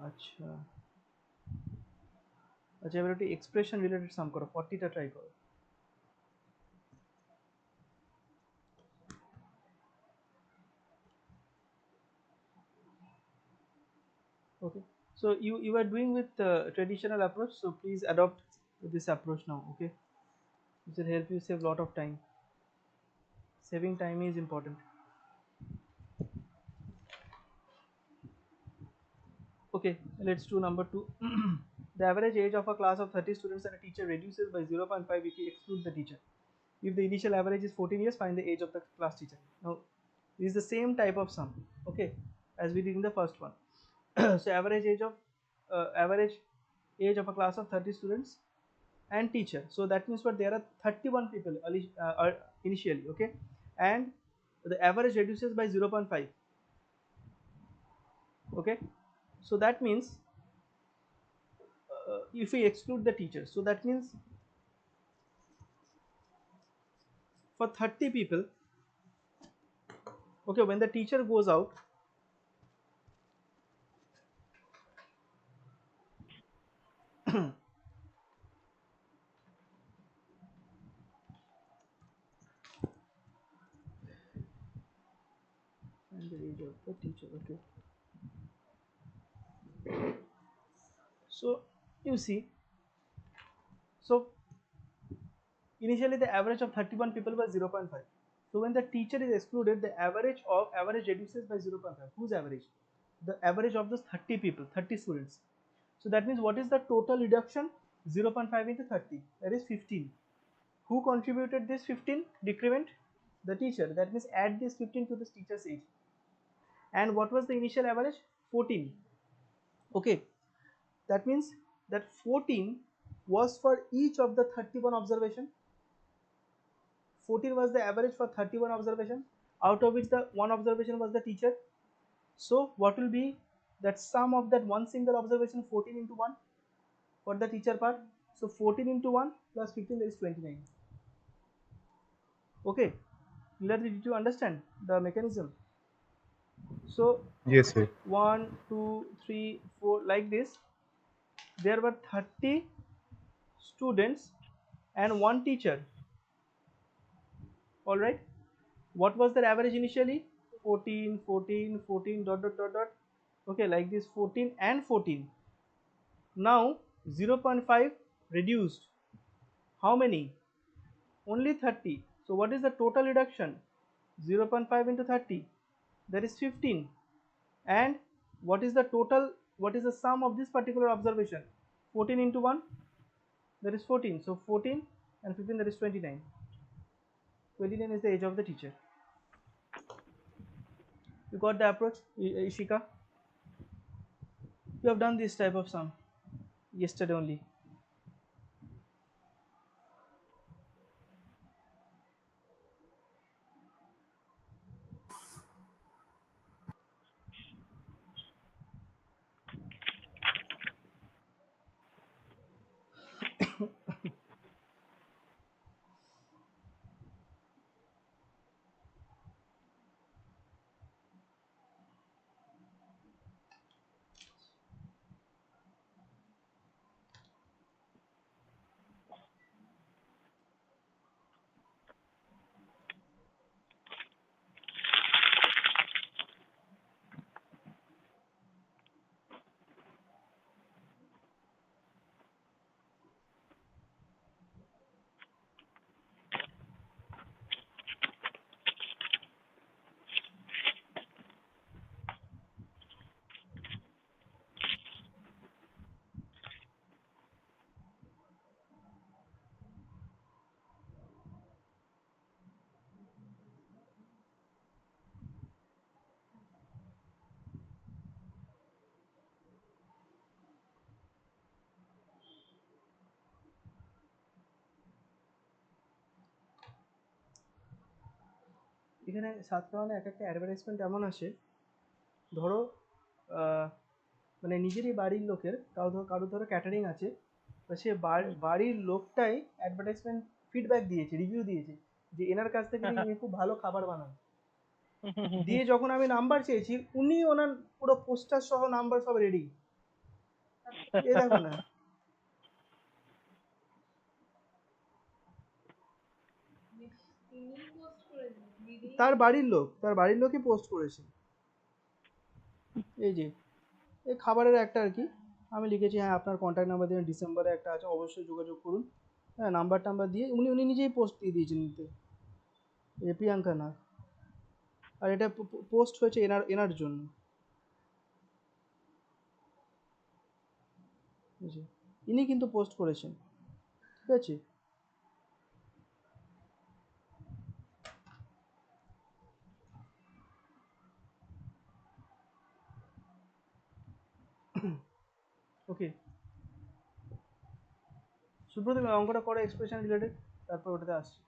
আচ্ছা আচ্ছা, এবার একটু এক্সপ্রেশন রিলেটেড সাম করো, 40টা ট্রাই করো। Okay, so you are doing with traditional approach, so please adopt this approach now. Okay, this will help you save lot of time. Saving time is important. Okay, let's do number 2. The average age of a class of 30 students and a teacher reduces by 0.5 if you exclude the teacher. If the initial average is 14 years, find the age of the class teacher. Now this is the same type of sum, okay, as we did in the first one. So average age of a class of 30 students and teacher, so that means what, there are 31 people initially, okay, and the average reduces by 0.5, okay, so that means if we exclude the teacher, so that means for 30 people, okay, when the teacher goes out, and the age of the teacher, okay, so you see, so initially the average of 31 people was 0.5, so when the teacher is excluded, the average reduces by 0.5. Whose average? The average of those 30 people, 30 students. So that means what is the total reduction? 0.5 into 30, that is 15. Who contributed this 15 decrement? The teacher. That means add this 15 to this teacher's age. And what was the initial average? 14. Okay, that means that 14 was for each of the 31 observation. 14 was the average for 31 observation, out of which the one observation was the teacher. So what will be that sum of that one single observation? 14 into 1 for the teacher part. So 14 into 1 plus 15, that is 29. Okay, clearly did you understand the mechanism? So Yes, sir. 1 2 3 4 like this, there were 30 students and one teacher. All right, what was their average initially? 14 14 14 dot dot dot dot, okay, like this, 14 and 14. Now 0.5 reduced, how many? Only 30. So what is the total reduction? 0.5 into 30, that is 15. And what is the total, what is the sum of this particular observation? 14 into 1, that is 14. So 14 and 15, that is 29. 29 is the age of the teacher. You got the approach, Ishika? You have done this type of sum yesterday only. এখানে সাত কারণে এক একটা advertisement এমন আসে ধরো মানে নিজেরই বাড়ির লোকের কারো ধরো ক্যাটারিং আছে, তো সে বাড়ির লোকটাই অ্যাডভার্টাইজমেন্ট ফিডব্যাক দিয়েছে, রিভিউ দিয়েছে যে এনার কাছ থেকে ইনি খুব ভালো খাবার বানান। দিয়ে যখন আমি নাম্বার চেয়েছি, উনি ওনার পুরো পোস্টার সহ নাম্বার সব রেডি। এ দেখো না, তার বাড়ির লোকই পোস্ট করেছে। এই যে এই খাবারের একটা আর কি, আমি লিখেছি হ্যাঁ আপনার কন্ট্যাক্ট নাম্বার দিয়ে ডিসেম্বরে একটা আছে, অবশ্যই যোগাযোগ করুন। হ্যাঁ, নাম্বার দিয়ে উনি নিজেই পোস্ট দিয়ে দিয়েছেন নিতে, প্রিয়াঙ্কা না। আর এটা পোস্ট হয়েছে এনার জন্য। ইনি কিন্তু পোস্ট করেছেন, ঠিক আছে। ওকে, সুব্রত অঙ্কটা করো এক্সপ্রেশন রিলেটেড, তারপর ওটাতে আসছি।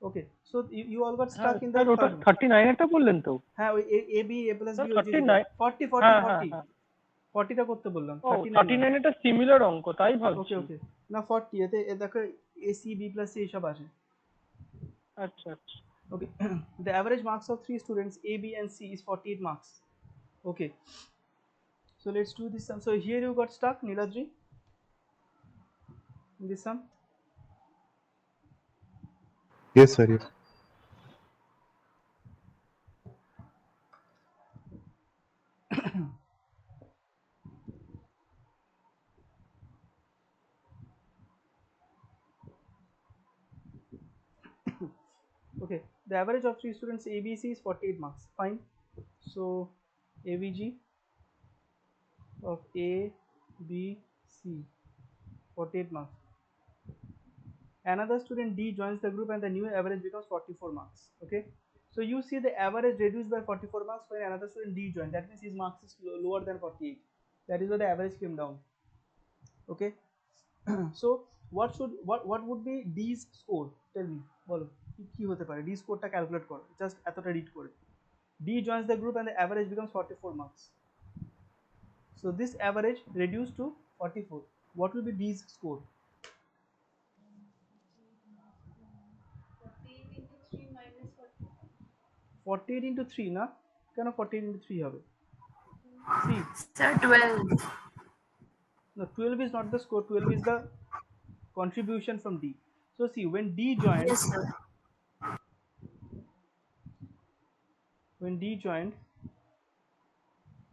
Okay, so you all got stuck in the sir ওটা 39 এরটা বললেন তো? হ্যাঁ, ওই A B A plus B, ওই যে 39। 40 হ্যাঁ 40 হ্যাঁ 40 হ্যাঁ। 40টা করতে বললাম, ও 39 39 এটা সিমিলার অঙ্ক, তাই ওকে ভাবছি। ওকে, না 40 এতে দেখো A C B plus C এইসব আছে। আচ্ছা আচ্ছা। Okay, the average marks of 3 students A, B, and C is 48 marks. Okay, so let's do this sum. So here you got stuck, Niladri, in this sum. Yes, sir. Yes. Okay, the average of 3 students A, B, C is 48 marks. Fine. So AVG of A, B, C, 48 marks. Another student D joins the group and the new average becomes 44 marks. Okay, so you see the average reduced by 44 marks when another student D joined. That means his marks is lower than 48. That is why the average came down. Okay, so what would be D's score? Tell me, বলো কি হতে পারে? D স্কোরটা calculate করো, just এতটা read করে। D joins the group and the average becomes 44 marks. So this average reduced to 44. What will be D's score? 48 into 3 না, কেন 48 into 3 হবে? See, Sir, 12. no, 12 is not the score, 12 is the contribution from D. So see, when D joined, Yes, sir.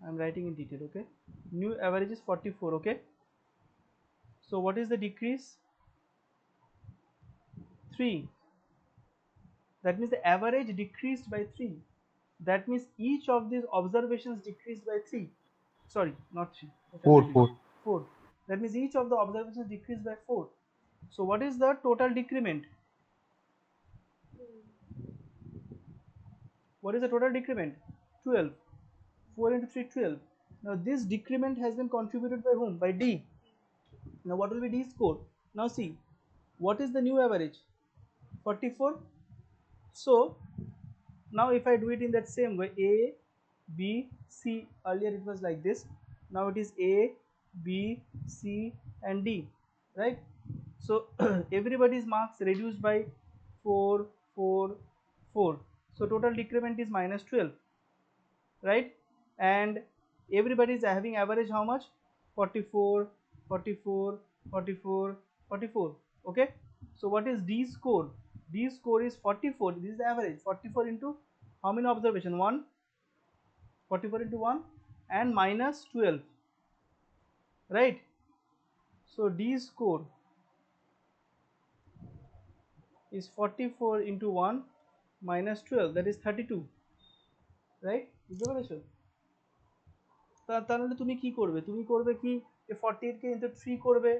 I'm writing in detail. Okay, new average is 44. Okay, so what is the decrease? 3. That means the average decreased by 3. That means each of these observations decreased by 3. Sorry, not 3. 4, 4. 4. That means each of the observations decreased by 4. So what is the total decrement? What is the total decrement? 12. 4 into 3, 12. Now this decrement has been contributed by whom? By D. Now what will be D score? Now see, what is the new average? 44. So now if I do it in that same way, A, B, C, earlier it was like this, now it is A, B, C, and D, right? So everybody's marks reduced by 4, 4, 4. So total decrement is minus 12, right? And everybody is having average how much? 44, 44, 44, 44. Okay, so what is D score? D score is 44. This is the average. 44 into how many observation? 1. 44 into 1 and minus 12, right? So D score is 44 into 1 minus 12, that is 32, right? বুঝতে পেরেছো? তাহলে তুমি কি করবে? তুমি করবে কি, 48 কে into 3 করবে,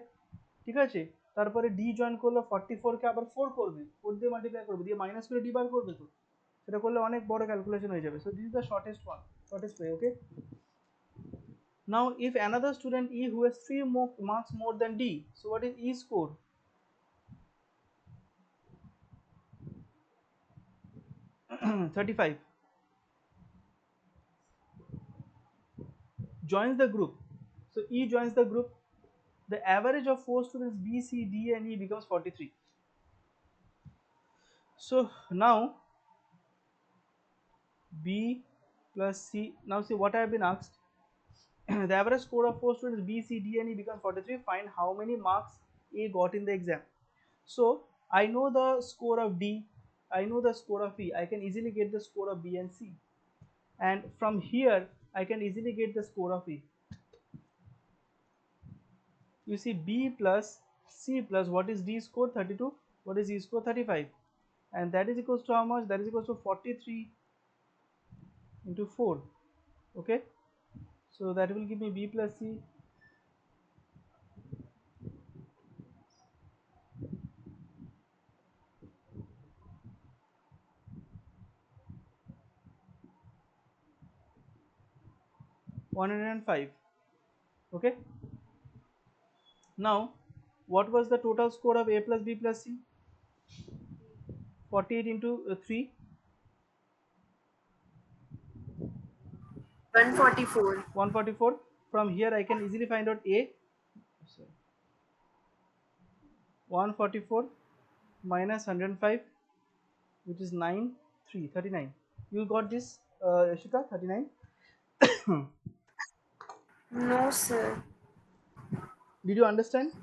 ঠিক আছে, তারপরে D জয়েন করলো, 44 কে আবার 4 করবে, 4 দিয়ে মাল্টিপ্লাই করবে, দিয়ে মাইনাস করে D বার করবে, তো সেটা করলে অনেক বড় ক্যালকুলেশন হয়ে যাবে। So this is the shortest way. Okay, now if another student E who has 3 marks more than D, so what is E score? joins the group. So E joins the group. The average of 4 students B, C, D and E becomes 43. So now B plus C, now see what I have been asked. The average score of 4 students B, C, D and E becomes 43. Find how many marks A got in the exam. So I know the score of D, I know the score of E. I can easily get the score of B and C. And from here I can easily get the score of E. You see B plus C plus what is D score? 32. What is E score? 35. And that is equals to how much? That is equals to 43 into 4. Okay. So that will give me B plus C. $105. Okay. Now, what was the total score of A plus B plus C? 48 into 3. 144. 144. From here I can easily find out A. 144 minus 105, which is 39. You got this, Ishita? 39. No, sir. Did you understand?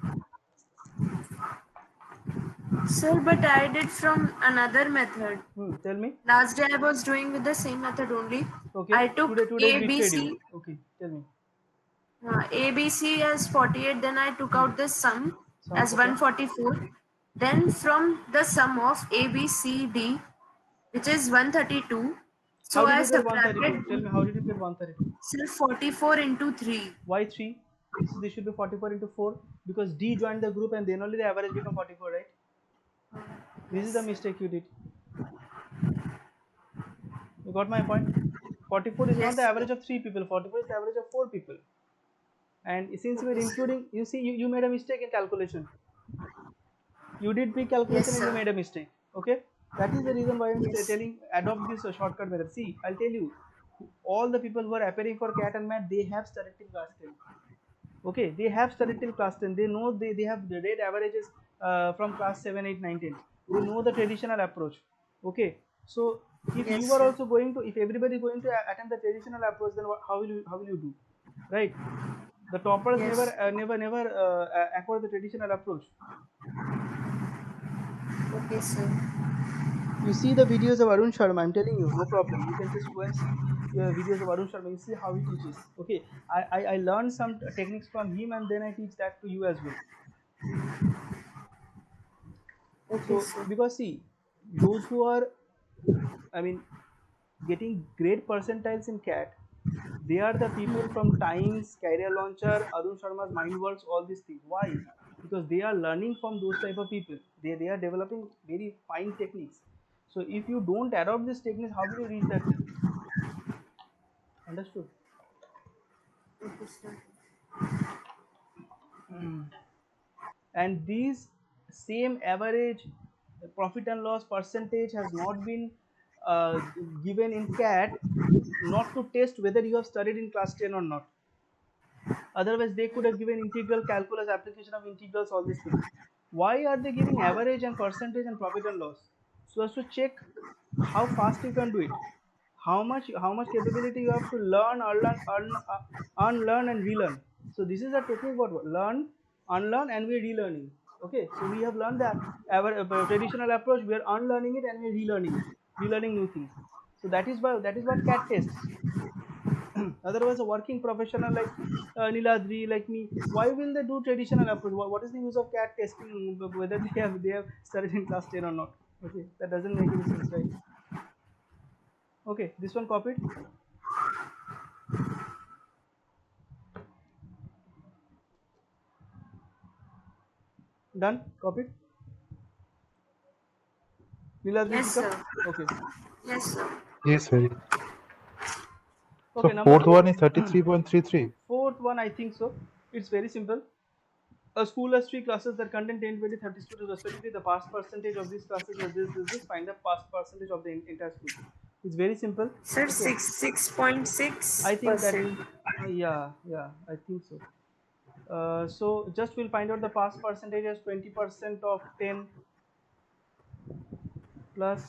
Sir, but I did from another method. Tell me. Last day I was doing with the same method only. Okay. I took Today A, we B, betrayed you. C. Okay. Tell me. A, B, C as 48. Then I took out the sum as Okay. 144. Then from the sum of A, B, C, D, which is 132. So How did I you get subtracted 132? Tell me, how did you get 132? still 44 into 3. Why 3? This should be 44 into 4 because D joined the group and then only the average become 44, right? This is the mistake you did. You got my point? 44 is not the Yes, average of 3 people, 44 is the average of 4 people. And since we are including, you see, you made a mistake in calculation. You did big calculation Yes, and you sir. made a mistake. Okay? That is the reason why I'm Yes. telling adopt this shortcut method. See, I'll tell you, all the people who are appearing for CAT and MAT, they have studied till class 10. Okay, they have studied till class 10. They know they have the rate averages from class 7, 8, 9, 10. They know the traditional approach. Okay, so if Yes, you are sir. also going to, if everybody is going to attempt the traditional approach, then how will you do, right? The toppers Yes. never acquire the traditional approach. Okay, sir. You see the videos of Arun Sharma, I'm telling you, no problem. You can just go and see videos of Arun Sharma. You see how he teaches. Okay, I learned some techniques from him and then I teach that to you as well. Okay, So sir. because see, those who are, I mean, getting great percentiles in CAT, they are the people from Times, Career Launcher, Arun Sharma's Mind Worlds, all these things. Why? Because they are learning from those type of people. They are developing very fine techniques. So if you don't adopt these techniques, how will you reach that thing? Understood? Okay, sir. And these same average profit and loss percentage has not been uh, given in CAT, not to test whether you have studied in class 10 or not. Otherwise they could have given integral, calculus, application of integrals, all these things. Why are they giving average and percentage and profit and loss? So as to check how fast you can do it, how much capability you have to learn, unlearn and relearn. So this is a technique what learn, unlearn and we're relearning. Okay, so we have learned that our traditional approach, we are unlearning it and we're relearning new things. So that is what CAT tests. Otherwise a working professional like Niladri, like me, why will they do traditional approach? What is the use of CAT testing whether they have studied in class 10 or not? Okay, that doesn't make any sense, right? Okay, this one copied. Done, copied. Niladri, Yes, pick up. sir. Okay. Yes, sir. Yes, very. Okay, So number fourth one is 33.33. fourth one, I think so. It's very simple. A school has 3 classes that contain 10, 20, 30 students respectively. The pass percentage of these classes was this. Find the pass percentage of the entire school. It's very simple. Sir, Okay. I think that 6.6%. Yeah, I think so. So just we'll find out the pass percentage as 20% of 10 plus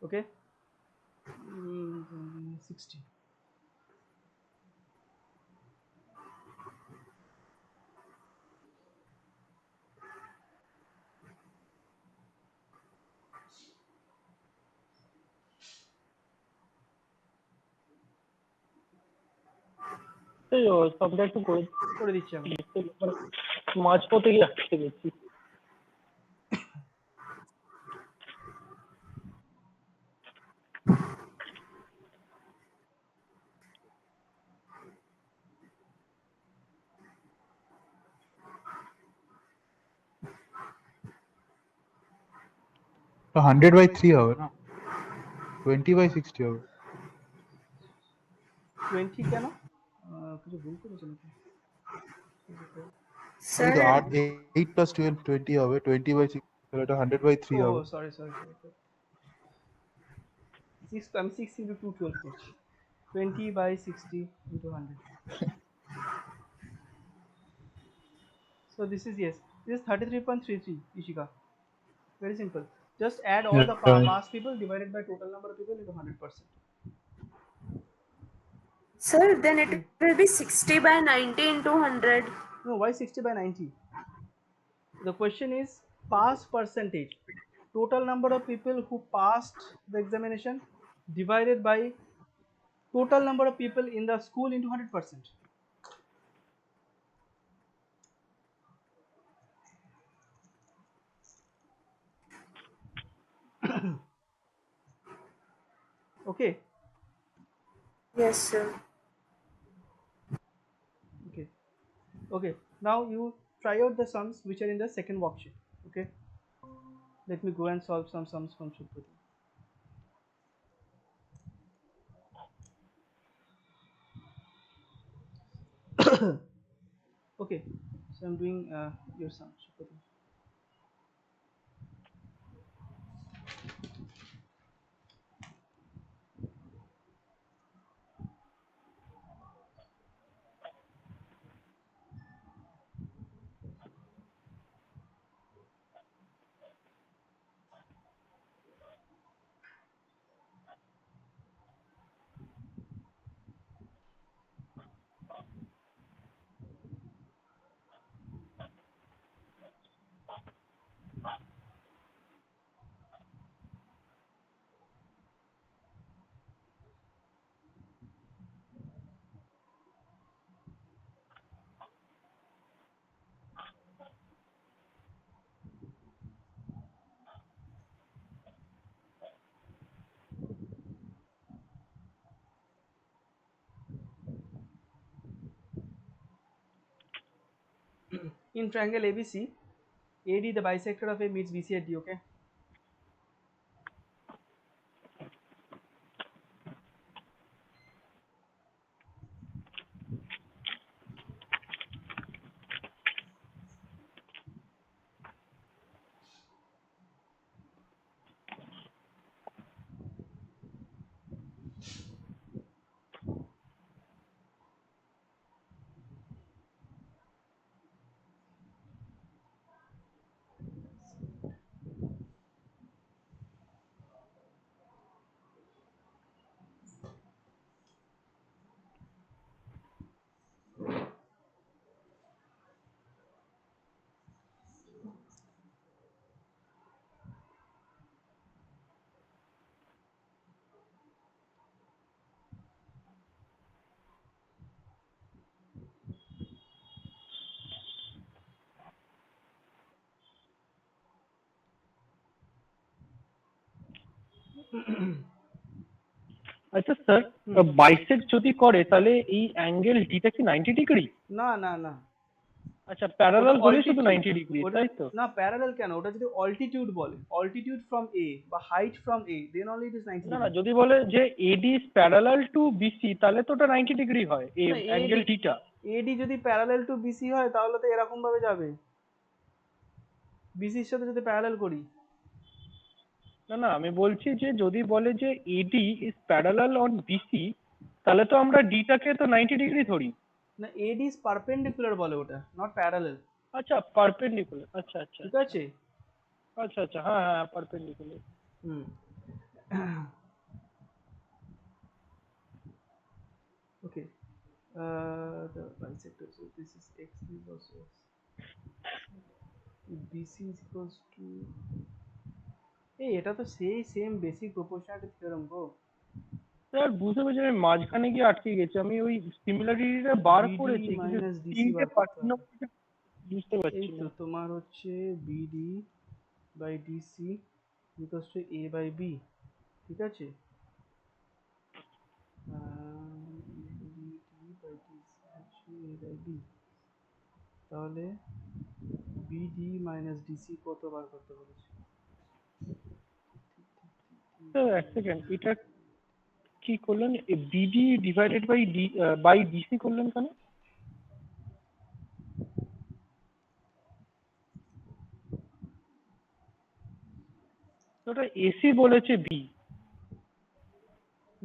okay 60. এই সবটা একটু করে দিচ্ছি আমি। মাঝপথে গিয়ে আটকে গেছি। তো 100/3 হবে না, 20/60 হবে। 20 কেন? কিছু ভুল করেছে নাকি? এই তো Sir, 8 + 12 20 হবে, 20/6 তাহলে এটা 100/3 ও হবে। সরি 6 আমি 6 into 2 12 করছি 20/60 into 100. So this is yes. This is 33.33 Ishika. Very simple. Just add all the pass people divided by total number of people into 100%. sir, then it will be 60/90 into 100. No, why 60/90? The question is pass percentage. Total number of people who passed the examination divided by total number of people in the school into 100%. Okay. Yes, sir. Okay. Now you try out the sums which are in the second worksheet. Okay. Let me go and solve some sums from Shukruti. Okay. So I'm doing your sum, Shukruti. In triangle ABC, AD the bisector of A meets BC at D. Okay. আচ্ছা sir, bisect যদি করে তাহলে এই angle ডিটা কি 90 degree? না আচ্ছা parallel ওটা হলে শুধু altitude, 90 ডিগ্রি ওটা তাই তো? না প্যারালাল কেন, ওটা যদি অল্টিটিউড বলে, অল্টিটিউড ফ্রম এ বা height from A, then only it is 90 না না, ডিগ্রি। যদি বলে যে A D is parallel to B C তাহলে তো ওটা 90 ডিগ্রি হয় এই না অ্যাঙ্গেল টিটা। এডি যদি প্যারালাল টু বিসি হয় তাহলে তো এরকম ভাবে যাবে, বিসির সাথে যদি প্যারালাল করি। না না, আমি বলছি যে যদি বলে যে A D is parallel on B C তাহলে তো আমরা ডিটাকে তো 90 ডিগ্রি ধরি। না এডি ইজ পারপেন্ডিকুলার বলে ওটা, নট প্যারালাল। আচ্ছা পারপেন্ডিকুলার, আচ্ছা আচ্ছা ঠিক আচ্ছা আছে। আচ্ছা আচ্ছা, হ্যাঁ হ্যাঁ perpendicular. Hmm. Okay, the bisector, so this is x, this is also x, bc is equals to, এই এটা তো সেই সেম বেসিক প্রপোর্শনালিটি থিওরেম গো। স্যার বুঝতে পারছি, আমি মাঝখানে গিয়ে আটকে গেছি, আমি ওই সিমিলারিটিটা বার বিডি করেছি কিন্তু মাইনাস ডিসি তিনটে বার করতে হবে। পার্টিকুলার বুঝতে এই পারছি তো না। তোমার হচ্ছে B D by D C equals to A by B, ঠিক আছে। বিডি বাই ডিসি হচ্ছে এ বাই বি, তাহলে বিডি মাইনাস ডিসি কত বার করতে বলেছে? এক সেকেন্ড, এটা কি করলেন, B D divided by by D C করলেন কেন? ওটা এসি বলেছে বি।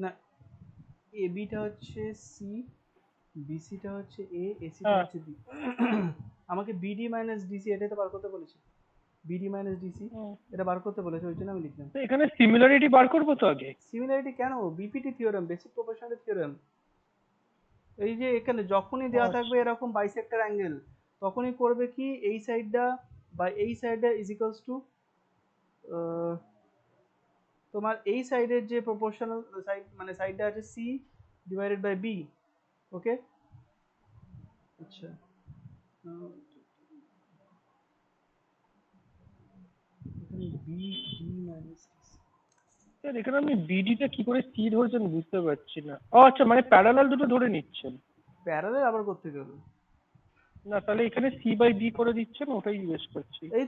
না এ বিটা হচ্ছে সি, বিসিটা হচ্ছে এ, এসিটা হ্যাঁ হচ্ছে বি। আমাকে বিডি মাইনাস ডিসি এটাই তো বার করতে বলেছে, বিডি মাইনাস ডিসি এটা বার করতে বলেছে, ওই জন্য আমি লিখলাম। তো এখানে সিমিলারিটি বার করবো তো আগে। সিমিলারিটি কেন, BPT theorem, basic proportionality theorem. এই যে এখানে যখনই দেওয়া থাকবে এরকম বাইসেক্টর অ্যাঙ্গেল, তখনই করবে কি এই সাইডটা বা এই সাইডটা ইজ ইকুয়ালস টু তোমার এই সাইডের যে প্রপোর্শনাল সাইড মানে সাইডটা আছে সি ডিভাইডেড বাই বি। ওকে, আচ্ছা এখানে বি ডি মাইনাস স্যার এখানে আপনি বিডিটা কি করে সি ধরছেন বুঝতে পারছি না। ও আচ্ছা, মানে প্যারালাল দুটো ধরে নিচ্ছেন। প্যারালাল আবার করতে গেলে না তাহলে এখানে সি বাই বি করে দিচ্ছেন, ওটাই জিজ্ঞেস করছি। এই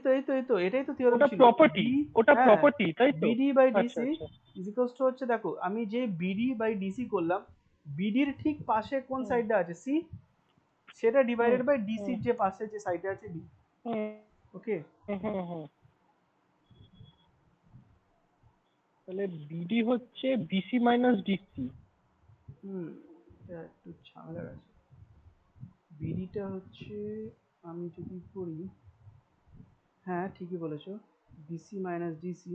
তো এটাই তো থিওরেম ওটা ছিল। প্রপার্টি, বি, ওটা হ্যাঁ প্রপার্টি তাই তো? বিডি বাই আচ্ছা ডিসি আচ্ছা। ইজ ইকুয়ালস টু হচ্ছে, দেখো আমি যে বিডি বাই ডিসি করলাম, বিডির ঠিক পাশে কোন সাইডটা আছে সি, সেটা ডিভাইডেড বাই ডিসির যে পাশে যে সাইডটা আছে বি। ওকে, তাহলে বিডি হচ্ছে বিসি মাইনাস ডিসি। এটা একটু ঝামেলার আছে। বিডিটা হচ্ছে, আমি যদি করি, হ্যাঁ ঠিকই বলেছো, বিসি মাইনাস ডিসি,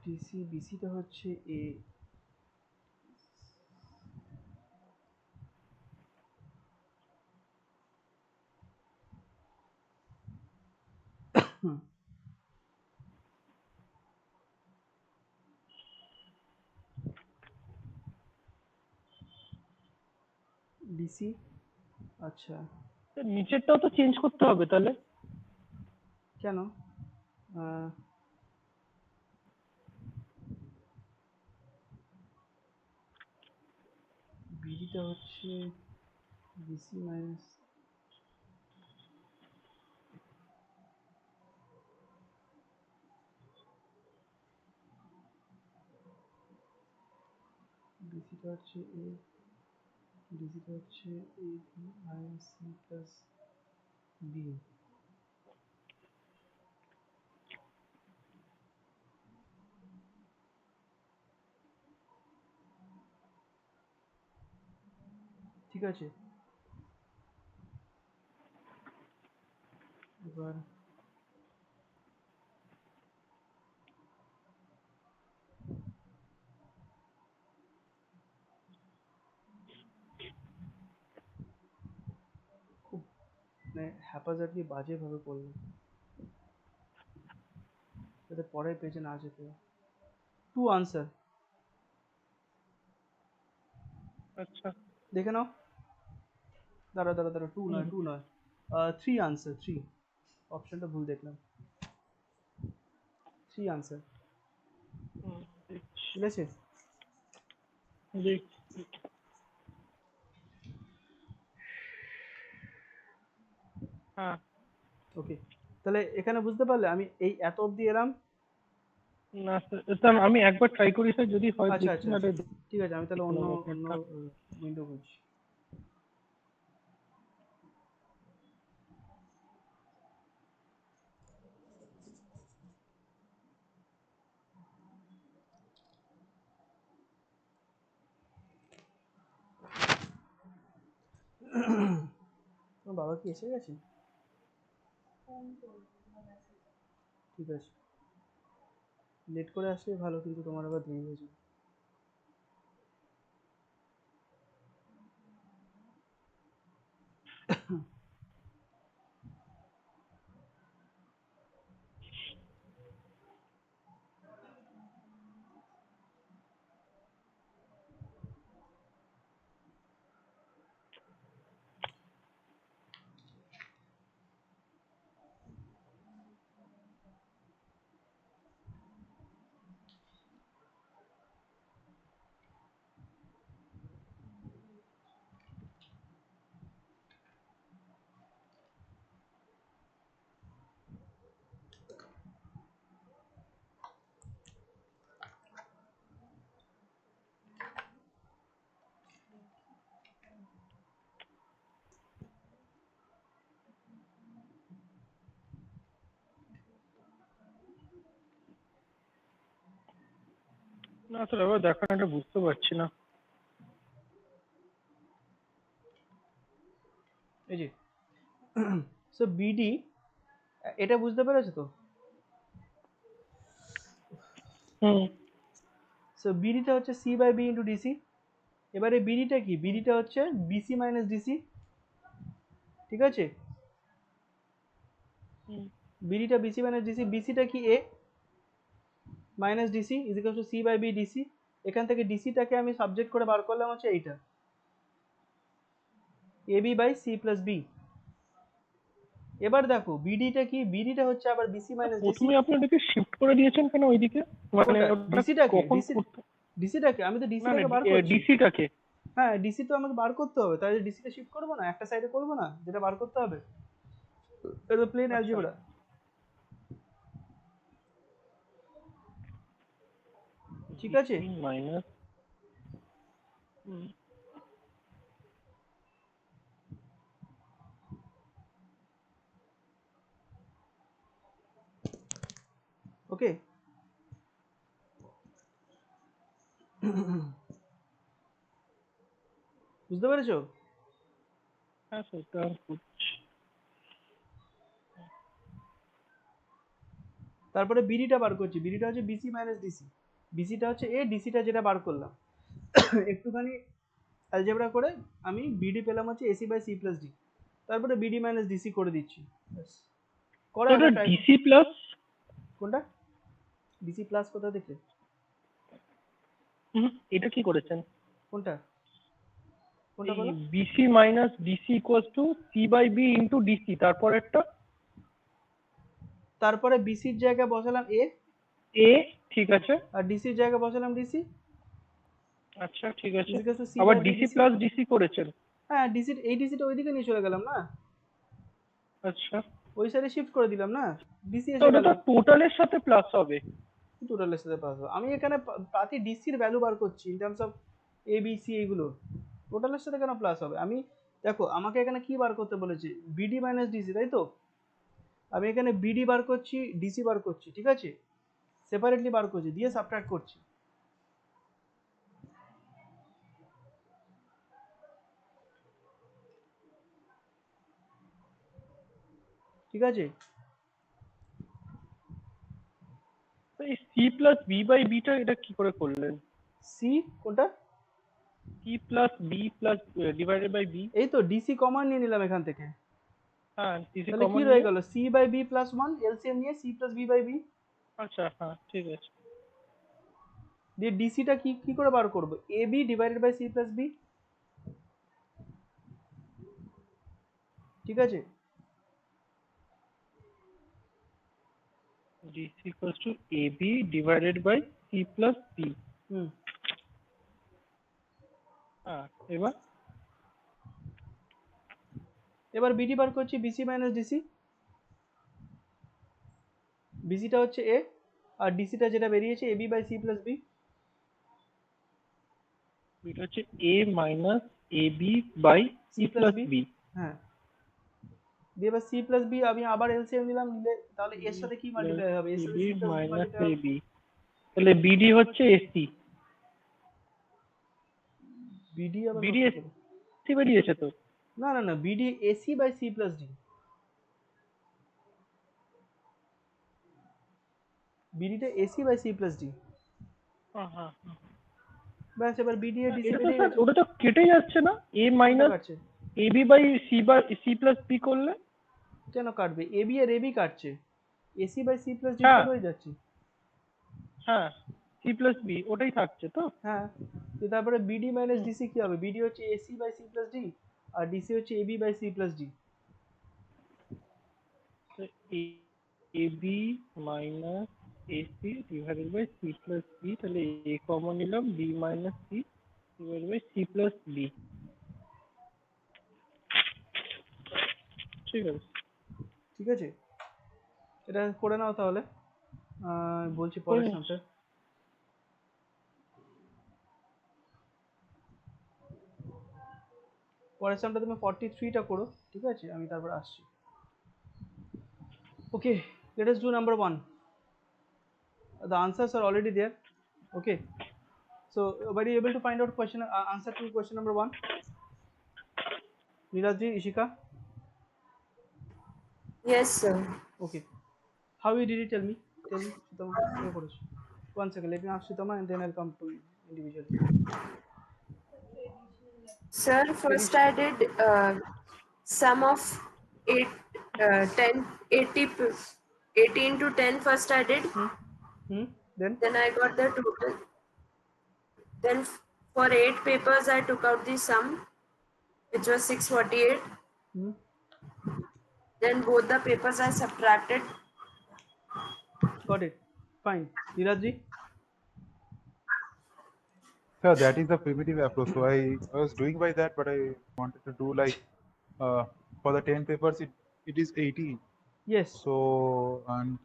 ডিসি বিসিটা হচ্ছে এ, ডিসি। আচ্ছা নিচেরটাও তো চেঞ্জ করতে হবে তাহলে। কেন, বিডিটা হচ্ছে বিসি মাইনাস, বিসিটা হচ্ছে এ, ডিসিটা হচ্ছে A B minus C plus B. ঠিক আছে, এবার খুব মানে হ্যাপাজার্ডলি বাজেভাবে করলাম যাতে পরের পেজে না যেতে হয়। টু আনসার আচ্ছা দেখে নাও, দাঁড়া টু নয়, থ্রি আনসার, থ্রি, অপশনটা ভুল দেখলাম, থ্রি আনসার, ঠিক আছে। দেখ ওকে, তাহলে এখানে বুঝতে পারলে আমি এই এত অবধি এলাম। না স্যার আমি একবার ট্রাই করি স্যার, যদি হয় আচ্ছা দেখি, আচ্ছা না আচ্ছা, ঠিক আছে, আমি তাহলে দেখে অন্য নেবো অন্য আপনারটা। উইন্ডো খুঁজছি। তোমার বাবা কি এসে গেছে? ঠিক আছে, লেট করে আসলে ভালো, কিন্তু তোমার আবার দেরি হয়ে যাবে। না স্যার এবার দেখেন, এটা বুঝতে পারছি না। এই যে সো বিডি, এটা বুঝতে পেরেছো তো? হুম সো বিডিটা হচ্ছে C by B into D C. এবারে বিডিটা কি? বিডিটা হচ্ছে বিসি মাইনাস ডিসি, ঠিক আছে? হুম বিডিটা বিসি মাইনাস ডিসি, বিসিটা কি A minus DC is equal to C by B DC. এখান থেকে ডিসিটাকে আমি সাবজেক্ট করে বার করলাম হচ্ছে এইটা, A B by C plus B. এবার দেখো বিডিটা কি? বিডিটা হচ্ছে আবার বিসি মাইনাস ডিসি। প্রথমে আপনি ওটাকে শিফট করে দিয়েছেন কেন ওইদিকে? মানে কোনটা? ওটা ডিসিটাকে? কখন করতে? ডিসিটাকে আমি তো না না ডিসিটাকে বার করছি। ডিসিটাকে। হ্যাঁ, ডিসি তো আমাকে বার করতে হবে, তাই ডিসিটা শিফট করবো না, একটা সাইডে করবো না, যেটা বার করতে হবে। এটা প্লেন আচ্ছা, অ্যালজেব্রা, ঠিক আছে? DC minus. ওকে, বুঝতে পেরেছো? হ্যাঁ স্যার এটা করছি। তারপরে বিডিটা বার করছি, বিডিটা হচ্ছে বিসি মাইনাস ডিসি, বিসিটা হচ্ছে এ, ডিসিটা যেটা বার করলাম একটুখানি অ্যালজেব্রা করে আমি বিডি পেলাম হচ্ছে AC by C plus D. তারপরে বিডি মাইনাস ডিসি করে দিচ্ছি, ব্যাস। করে এটা একবার ট্রাই। D C plus. কোনটা? ডিসি প্লাস কোথা দেখলে? এটা কি করেছেন? কোনটা কোনটা এই বলো? B C minus D C equals to C by B into D C, তারপর একটা তারপরে বিসির জায়গায় বসালাম এ, এ, ঠিক আছে। আর ডিসির জায়গায় বসালাম ডিসি আচ্ছা ঠিক আছে। ইজ ইকুয়াল টু সি আবার by B D C D C. Plus D C করেছেন? হ্যাঁ, ডিসি, এই ডিসিটা ওইদিকে নিয়ে চলে গেলাম না, আচ্ছা, ওই সাইডে শিফট করে দিলাম না, ডিসি তো এসে ওটা গেল। তো টোটালের সাথে প্লাস হবে। টোটালের সাথে পাস, আমি এখানে প্রতি ডিসির ভ্যালু বার করছি in terms of A B C, এইগুলো টোটালের সাথে কেন প্লাস হবে? আমি দেখো আমাকে এখানে কি বার করতে বলেছে? বিডি মাইনাস ডিসি, তাই তো? আমি এখানে বিডি বার করছি, ডিসি বার করছি, ঠিক আছে? সেপারেটলি বার করছি, দিয়ে সাবট্রাক্ট করছি, ঠিক আছে? তো এই সি প্লাস বি বাই বিটা এটা কি করে করলেন? সি কোনটা? C plus B plus divided by B. এই তো ডিসি কমন নিয়ে নিলাম এখান থেকে, হ্যাঁ ডিসি তাহলে কি কমন রয়ে নিয়ে। গেল? C by B plus one, LCM নিয়ে C plus B by B, আচ্ছা হ্যাঁ ঠিক আছে। দিয়ে ডিসিটা কি কি করে বার করবো? A B divided by C plus B, ঠিক আছে? DC equals to A B divided by C plus B. হুম, হ্যাঁ এবার এবার বিডি বার করছি, বিসি মাইনাস ডিসি, বিসিটা হচ্ছে এ, আর ডিসিটা যেটা বেরিয়েছে A B by C plus B. এটা হচ্ছে a minus ab by C c plus plus B, b। হ্যাঁ। দিয়ে এবার সি প্লাস বি আমি আবার এলসিএম নিলাম, নিলে তাহলে এর সাথে কি মাল্টিপ্লাই হবে, এর সাথে C plus B minus multiply হবে। ab, তাহলে bd হচ্ছে ac। বিডি আবার bd কত ac করে? বেরিয়েছে তো। না না না, BD AC by C plus D, বিডিটা AC by C plus D. হ্যাঁ, ব্যাস, এবার বিডি এর ডিসি এটা তো বেরিয়ে স্যার গেছে। ওটা তো কেটে যাচ্ছে না, a কোনটা মাইনাস কাটছে? ab by c plus b করলে। কেন কাটবে, এবি আর এবি কাটছে, A C by C plus D তো হ্যাঁ রয়ে যাচ্ছে। হ্যাঁ, c প্লাস b ওটাই থাকছে তো। হ্যাঁ, তো তারপরে বিডি মাইনাস হুম, ডিসি কি হবে, বিডি হচ্ছে AC by C plus D, আর ডিসি হচ্ছে AB by C plus D. তো ab minus ac divided by c plus b, তাহলে a কমন নিলাম, b minus c divided by c plus b। ঠিক আছে। ঠিক আছে, এটা করে নাও তাহলে। বলছি করে পরের নিচ্ছি। সামটা, পরের সামটা তুমি 43টা করো, ঠিক আছে, আমি তারপর আসছি। ওকে, let us do number 1. The answers are already there. Okay, so were you able to find out question answer to question number 1? Nirajji, Ishika? Yes, sir. Okay, how you did it, tell me, Shitama, how করেছো? One second, let me ask Shitama and then I'll come to you individually. Sir, first I did sum of 8, 10, 80, 80 into 10 first I did. Then Then I got the total. Then for 8 papers I took out the sum, which was 648. Then both the papers I subtracted. got it, fine. Nirajji? So that is the primitive approach. So I was doing by that, but I wanted to do like for the 10 papers it is 80. Yes, So and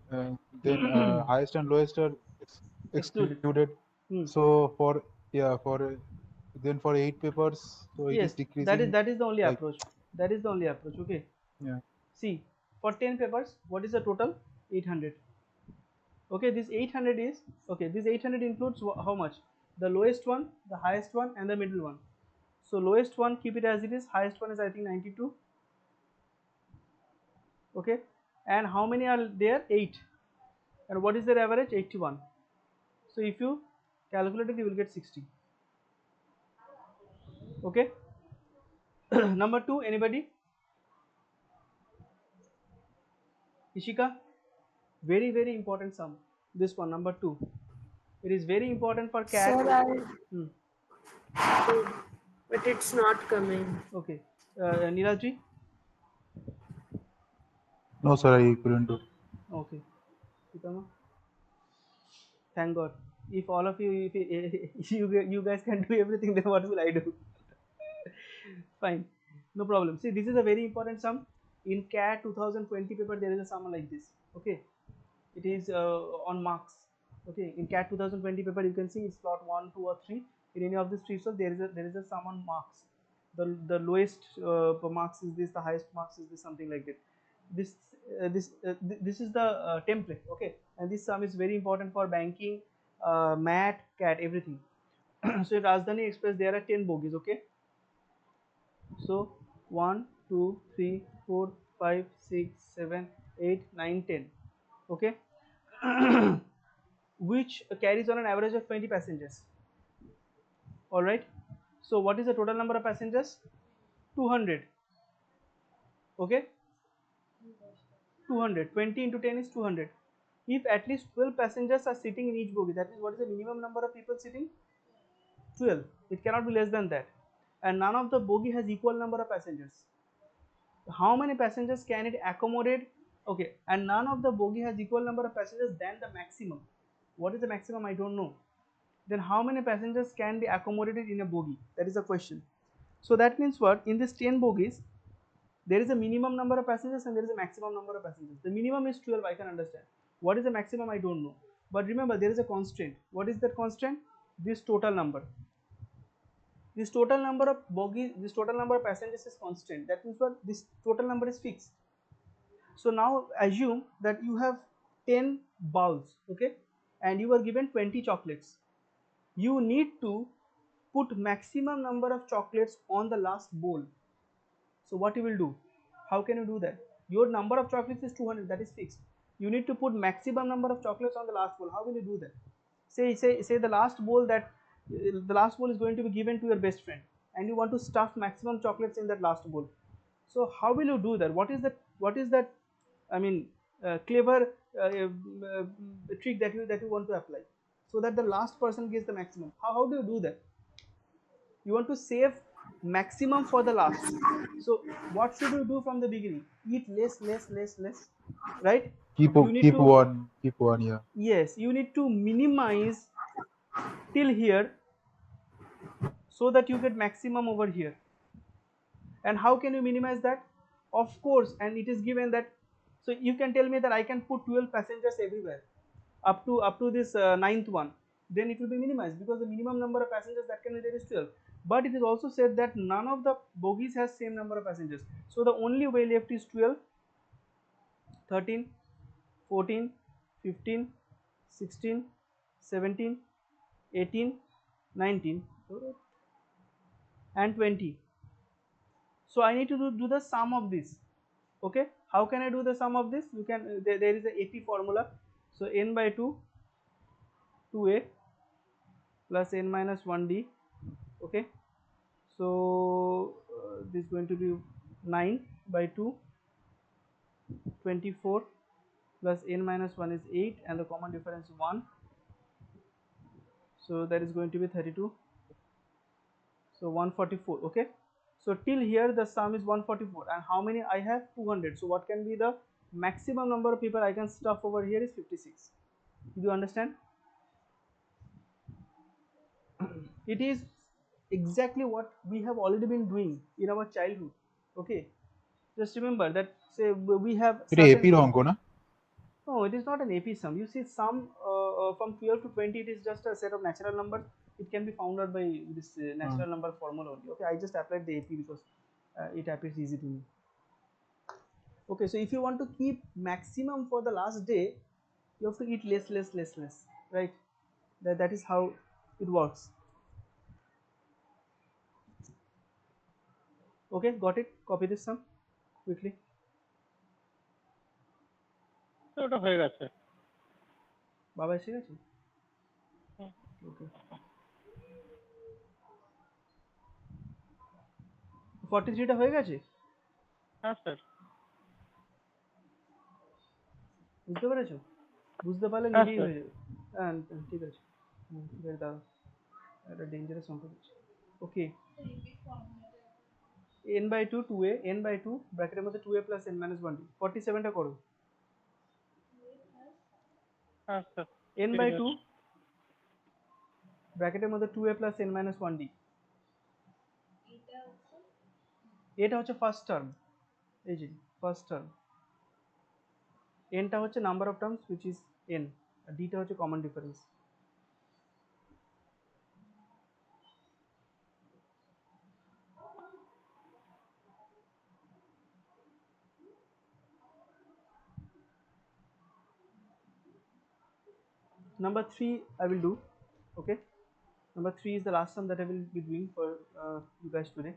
then highest and lowest are excluded. excluded. So for then for 8 papers, so it Yes, is decreasing. that is the only like, approach, that is the only approach. Okay, yeah. see, for 10 papers what is the total? 800. Okay, this 800 is, okay, this 800 includes how much? The lowest one, the highest one, and the middle one. So lowest one keep it as it is, highest one is I think 92. Okay, and how many are there? 8. And what is their average? 81. So if you calculate it, you will get 60. Okay. Number 2, anybody? Ishika? Very very important sum, this one, number 2. It is very important for cat. Sir, I Hmm. did, but it's not coming. Okay, Nirajji? No, sir, I couldn't do. Okay, Sitama? Thank God. If all of you, if you guys can do everything, then what will I do? Fine, no problem. See, this is a very important sum. In CAT 2020 paper, there is a sum like this. Okay, it is on marks. Okay, in CAT 2020 paper, you can see it's plot 1, 2, or 3. In any of these three, so there is a sum on marks. The lowest marks is this, the highest marks is this, something like that. This is the template. Okay, and this sum is very important for banking, MAT, CAT, everything. So in Rajdhani Express there are 10 bogies. Okay, so 1, 2, 3, 4, 5, 6, 7, 8, 9, 10. Okay, which carries on an average of 20 passengers. All right, so what is the total number of passengers? 200. Okay, 200, 20 into 10 is 200. If at least 12 passengers are sitting in each bogie, that is, what is the minimum number of people sitting? 12. It cannot be less than that. And none of the bogie has equal number of passengers. How many passengers can it accommodate? Okay, and none of the bogie has equal number of passengers than the maximum. What is the maximum? I don't know. Then how many passengers can be accommodated in a bogie? That is the question. So that means what? In this 10 bogies, there is a minimum number of passengers and there is a maximum number of passengers. The minimum is 12, I can understand. What is the maximum? I don't know. But remember, there is a constraint. What is that constraint? This total number. This total number of bogies, this total number of passengers is constant. That means what? This total number is fixed. So now assume that you have 10 bowls, okay, and you are given 20 chocolates. You need to put maximum number of chocolates on the last bowl. So what you will do? How can you do that? Your number of chocolates is 200, that is fixed. You need to put maximum number of chocolates on the last bowl. How will you do that? Say the last bowl is going to be given to your best friend, and you want to stuff maximum chocolates in that last bowl. So how will you do that? What is that? I mean, clever trick that you want to apply, so that the last person gets the maximum. How do you do that? You want to save maximum for the last. So what should you do from the beginning? Eat less, right? Keep You need to, keep one, yeah. yes, you need to minimize till here so that you get maximum over here. And how can you minimize that? Of course, and it is given that, so you can tell me that I can put 12 passengers everywhere up to this ninth one, then it will be minimized, because the minimum number of passengers that can be there is 12. But it is also said that none of the bogies has same number of passengers, so the only way left is 12, 13, 14, 15, 16, 17, 18, 19 and 20. So I need to do the sum of this. Okay, how can I do the sum of this? You can, there is a AP formula. So n by 2 2a plus n minus 1d. Okay, so this is going to be 9 by 2 24 plus n minus 1 is 8, and the common difference 1, so that is going to be 32, so 144. Okay, so till here the sum is 144, and how many I have? 200. So what can be the maximum number of people I can stuff over here is 56. Do you understand? It is exactly what we have already been doing in our childhood. Okay, just remember that, say we have AP wrong, na? no, it is not an AP sum. You see, sum from 12 to 20, it is just a set of natural numbers. It can be found out by this natural number formula only. Okay, I just applied the AP because it appears easy to me. Okay, so if you want to keep maximum for the last day, you have to eat less, right? That is how it works. Okay, got it? Copy this sum quickly. ওটা হয়ে গেছে। বাবা এসে গেছে? Okay. 43 টা হয়ে গেছে? হ্যাঁ স্যার। বুঝতে পেরেছো? বুঝতে পারলে হ্যাঁ নিজেই স্যার। হয়ে যাবে। হ্যাঁ ঠিক আছে। ঠিক আছে, দাঁড়াও, একটা ডেঞ্জারাস অঙ্ক দিচ্ছি। ওকে, n by 2 2a, n by 2 ব্র্যাকেটের মধ্যে 2a plus n minus 1d। 47 টা করো। হ্যাঁ স্যার। n by 2 ব্র্যাকেটের মধ্যে 2a plus n minus 1d। এটা হচ্ছে ফার্স্ট টার্ম, এই যে ফার্স্ট টার্ম। n টা হচ্ছে number of terms which is n, আর d টা হচ্ছে common difference. Number 3 I will do. Okay, number 3 is the last sum that I will be doing for you guys today.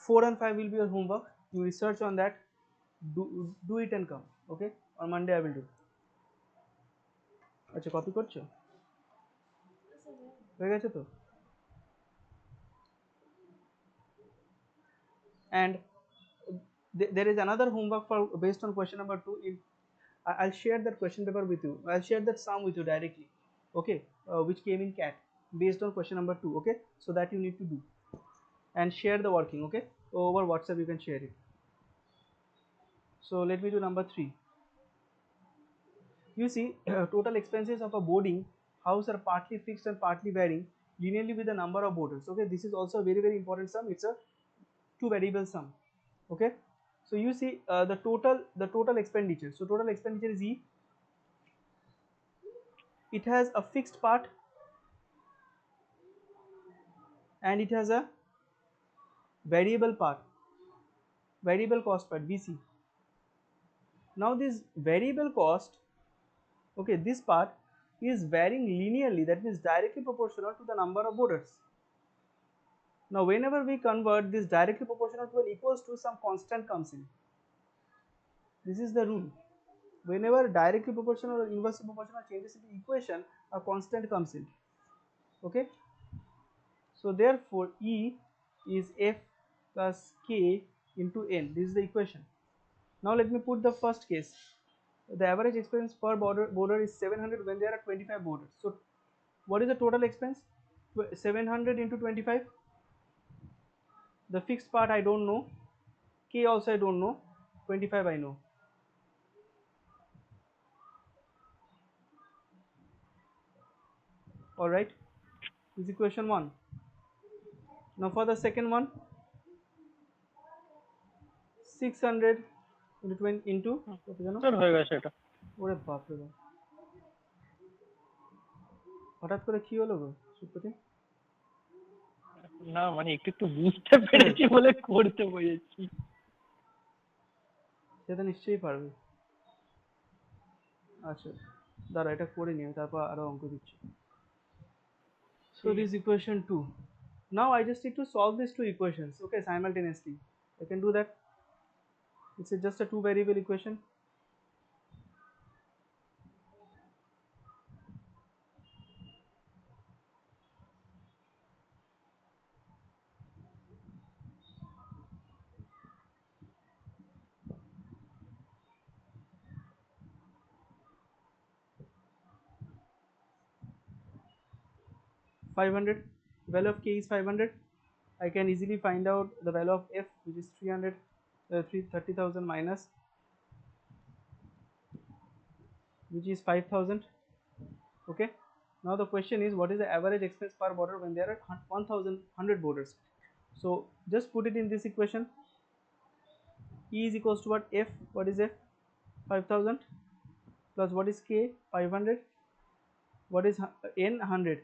4 and 5 will be your homework. You research on that, do it and come. Okay, on Monday I will do. আচ্ছা, copy করছো? হয়ে গেছে তো? And there is another homework for based on question number 2. I'll share that question paper with you. I'll share that sum with you directly. Okay, which came in CAT based on question number 2. Okay, so that you need to do and share the working. Okay, over WhatsApp you can share it. So let me do number 3. You see, total expenses of a boarding house are partly fixed and partly varying linearly with the number of boarders. Okay, this is also a very important sum. It's a two variable sum. Okay, so you see the total expenditure. So total expenditure is E, it has a fixed part and it has a variable cost part VC. Now this variable cost, okay, this part is varying linearly, that means directly proportional to the number of borders. Now whenever we convert this directly proportional to an equals to, some constant comes in. This is the rule. Whenever directly proportional or inversely proportional changes in the equation, a constant comes in. Okay. So therefore E is F plus K into N. This is the equation. Now let me put the first case. The average expense per border is 700 when there are 25 borders. So what is the total expense? 700 into 25. The fixed part I don't know. K also I don't know. 25 I know. Alright. This is equation 1. Now for the second one, 600 into 20 into কত জানো? Sir হয়ে গেছে এটা। ওরে বাপ রে বাপ, হঠাৎ করে কি হলো গো সুপ্রতি? না মানে একটু একটু বুঝতে পেরেছি বলে করতে বলেছি। সেটা নিশ্চয়ই পারবে। আচ্ছা দাঁড়া, এটা করে নিয়ে তারপর আরো অঙ্ক দিচ্ছি। So this is equation 2. Now I just need to solve these two equations, okay, simultaneously. I can do that. It's just a two variable equation. Value of K is 500. I can easily find out the value of F, which is 30,000 minus, which is 5,000. Okay. Now the question is, what is the average expense per border when there are 1,100 borders? So just put it in this equation. E is equals to what? F. What is F? 5,000 plus what is K? 500. What is N? 100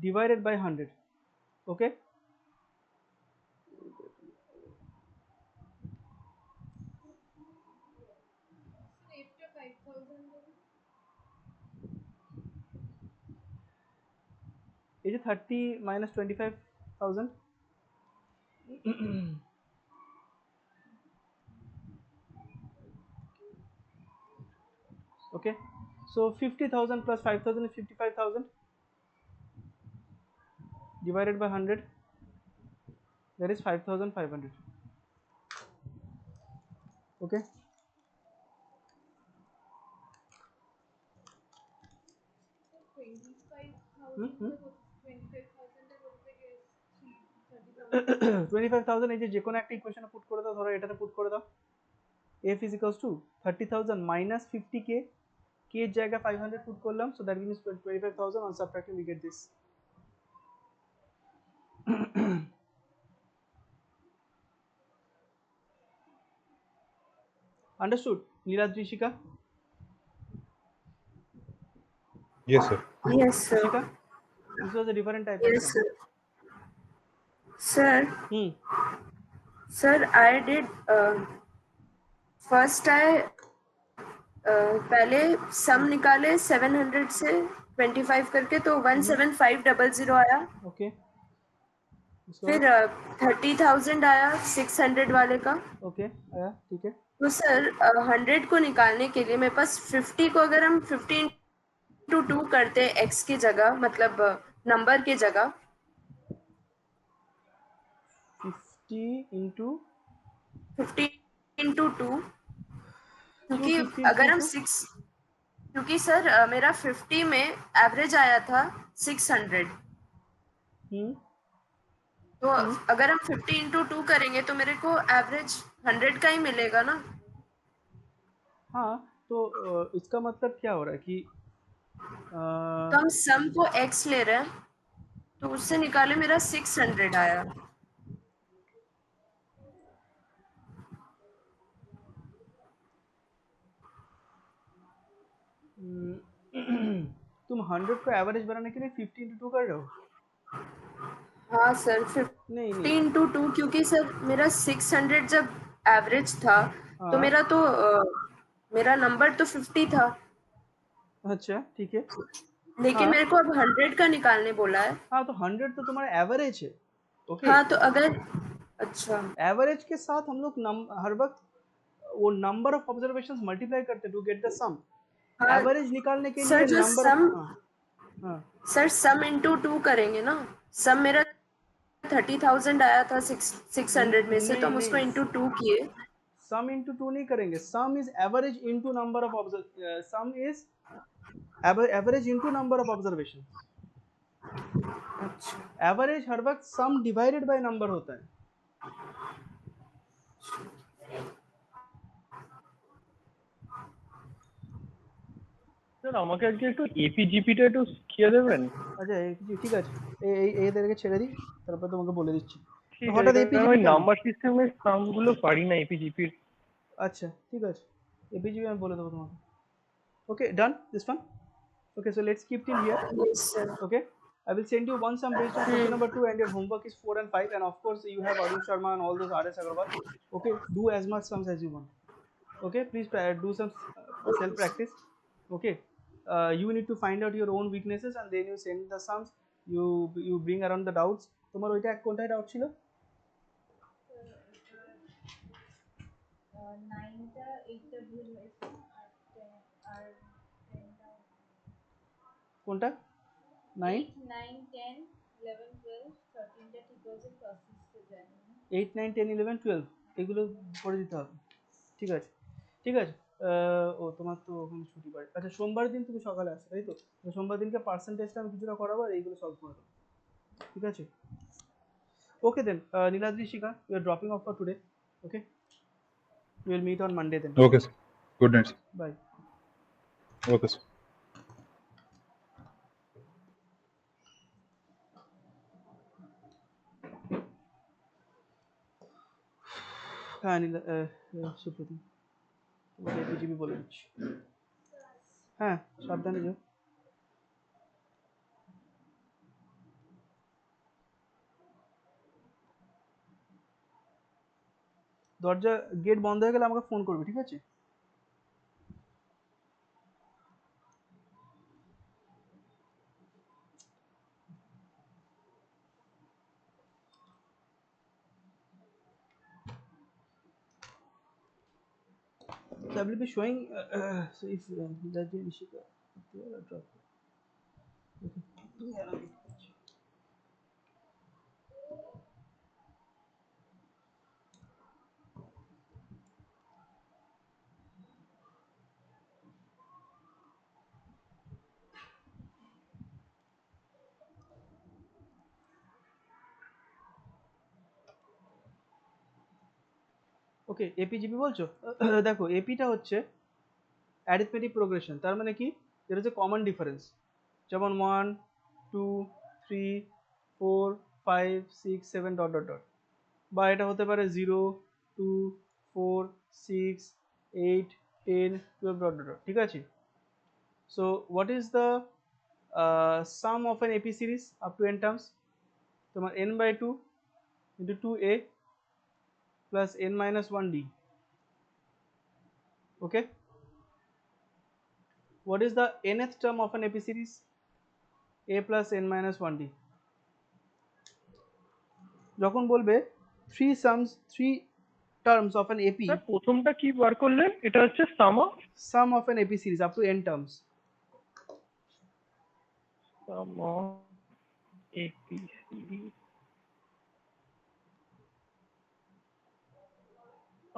divided by 100. Okay. Is it 30 minus 25,000? Okay, so 50,000 plus 5,000 is 55,000 divided by 100, that is 5,500. Okay. Hmm? 25,000 এই যে কোনো একটা ইকুয়েশনে put করে দাও, ধরো এটাতে put করে দাও। F is equals to 30,000 minus 50k, k এর জায়গায় 500 পুট করলাম, so that means 25,000. on subtracting we get this. Understood, Niladrishika? Yes, sir. Yes, sir. Shika? This was a different type. Yes, sir. Sir, sir, I did first I पहले सम निकाले 700 से 25 करके, तो 17500 आया। Okay. फिर 30,000 आया 600 वाले का। Okay, आया, ठीक है। तो सर 100 को निकालने के लिए मेरे पास 50 को अगर हम 50 into 2 करते हैं x की जगह, मतलब नंबर की जगह 50 into 2, क्योंकि 250 अगर हम into 6, क्योंकि सर मेरा 50 में एवरेज आया था 600, तो अगर हम 50 into 2 करेंगे तो मेरे को एवरेज 100 का ही मिलेगा ना। हाँ, तो इसका मतलब क्या हो रहा है कि तो हम सम को x ले रहे हैं, तो उससे निकाले मेरा 600 आया। तुम 100 को एवरेज बनाने के लिए 50 into 2 कर रहे हो? हाँ सर, नहीं 50 नहीं, into 2, क्योंकि सर मेरा 600 जब एवरेज था तो हाँ मेरा नंबर तो 50 था, अच्छा ठीक है, लेकिन हाँ मेरे को अब 100 का निकालने बोला है। हाँ, तो 100 तो तुम्हारा एवरेज है, ओके। हाँ तो अगर, अच्छा एवरेज के साथ हम लोग हर वक्त वो नंबर ऑफ ऑब्जर्वेशंस मल्टीप्लाई करते टू गेट द सम। हाँ एवरेज निकालने के सर, लिए जो नंबर, सम, हाँ हाँ सर सम इंटू 2 करेंगे ना। सम मेरा 30,000 आया था 600 में से, तो नहीं हम उसको नहीं, इंटू 2 किए। सम इंटू 2 नहीं करेंगे, सम is average into number of some is average into number of observation. अच्छा एवरेज हर वक्त सम डिवाइडेड बाय नंबर होता है। স্যার আমাকে আজকে একটু এপিজিপিটা একটু শিখিয়ে দেবেন? আচ্ছা ঠিক আছে, এদেরকে ছেড়ে দিই, তারপর তোমাকে বলে দিচ্ছি। তো ঠিক আছে, হঠাৎ কারণ এপিজিপি ওই কেন? নাম্বার সিস্টেমের সামগুলো পারি না এপিজিপির। আচ্ছা ঠিক আছে, এপিজিপি আমি বলে দেবো তোমাকে। Okay, done this one. Okay, so let's keep till here. Yes sir. Okay, I will send you one sum based on question number 2, and your homework is 4 and 5, and of course you have Arun Sharma and all those RS Agarwal. Okay, do as much sums as you want. Okay, please do some self practice. Okay, you need to find out your own weaknesses and then you send the sums. You bring around the doubts. তোমার ওইটা কোনটায় doubt ছিল? 9টা 8টা ভুল হয়েছে আর 10টা কোনটা? 9 8 9 10 11 12 13টা ঠিক হয়েছে, প্রসেসে জানি না। 8 9 10 11 12 এগুলো করে দিতে হবে। ঠিক আছে ঠিক আছে। ও তোমার তো ওখানে ছুটি পাই। আচ্ছা সোমবার দিন তুমি সকালে আসো, তাই তো? সোমবার দিনকে পার্সেন্টেজটা আমি কিছুটা করাবো আর এইগুলো সলভ করে দেবো, ঠিক আছে? Okay then, Niladri Shikha, you are dropping off for today. Okay, we will meet on Monday then. Okay, sir. Good night, sir. Bye. Okay, sir. হ্যাঁ সুপ্রতিম, তোমাকে এপিজিবি বলে দিচ্ছি। হ্যাঁ সাবধানে যাও। দরজা গেট বন্ধ হয়ে গেলে আমাকে ফোন করবে, ঠিক আছে? So I will be showing so if that the Nishika drop. Okay. ওকে, এপিজিপি বলছো? দেখো এপিটা হচ্ছে অ্যারিথমেটিক প্রোগ্রেশন, তার মানে কি, যেটা হচ্ছে কমন ডিফারেন্স, যেমন 1 2 3 4 5 6 7 ডট ডট ডট, বা এটা হতে পারে 0 2 4 6 8 10 12 ডট ডট ডট, ঠিক আছে? So what is the sum of an A P series up to n terms? তোমার n by 2 into 2a plus n minus 1d। Okay, what is the nth term of an AP series? A plus n minus 1d. যখন বলবে three terms of an AP, sir প্রথমটা কি বার করলেন? এটা হচ্ছে sum of an AP series up to n terms. A P series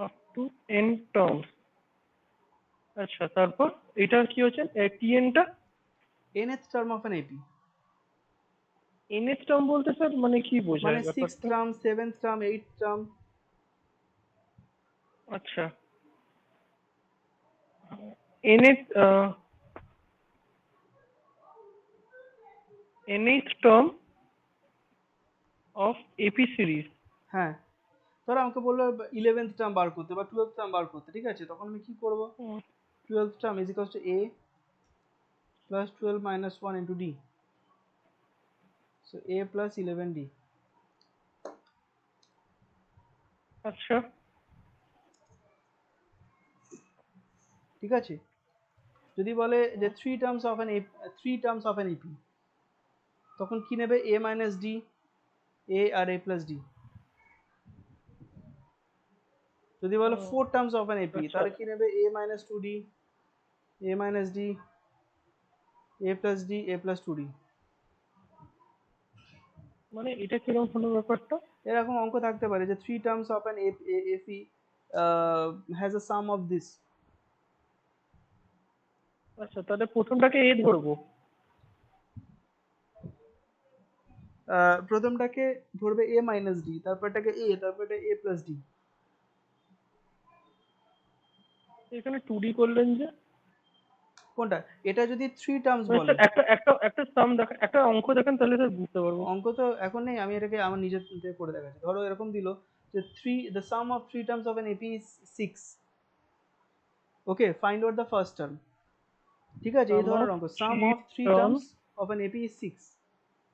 up to N terms. আচ্ছা, তারপর এটা কি হচ্ছে টিএনটা? nth term of an AP nth term বলতে স্যার মানে কি মানে বোঝায় 6th ব্যাপারটা? term 7th term 8th term। আচ্ছা, এনএস nth term of AP series. হ্যাঁ, ধরো আমাকে বললো 11th term বার করতে বা 12th term বার করতে, ঠিক আছে? তখন আমি কি করব? 12th term is equals to a plus 12 minus 1 into d. So a plus 11d. আচ্ছা ঠিক আছে, যদি বলে যে 3 terms of an AP, তখন কি নেবে? a minus d, a R a plus d। যদি বলে 4 terms of an AP, তাহলে কি নেবে? a minus 2d, a minus d, a plus d, a plus 2d। মানে এটা কিরকম হলো ব্যাপারটা? এরকম অঙ্ক থাকতে পারে যে 3 terms of an AP has a sum of this। আচ্ছা তাহলে প্রথমটাকে এ ধরবো। প্রথমটাকে ধরবে a minus d, তারপরটাকে a, তারপরটা a plus d। এখানে 2D করলেন যে? কোনটা? এটা যদি 3 terms মানে বলে। স্যার একটা সাম দেখেন, একটা অঙ্ক দেখেন তাহলে স্যার বুঝতে পারবো। অঙ্ক তো এখন নেই, আমি এটাকে আমার নিজের থেকে করে দেখাচ্ছি। ধরো এরকম দিল যে the sum of 3 terms of an AP is 6। Okay, find out the first term. ঠিক আছে, এই ধরনের অঙ্ক, sum of 3 terms of an AP is 6,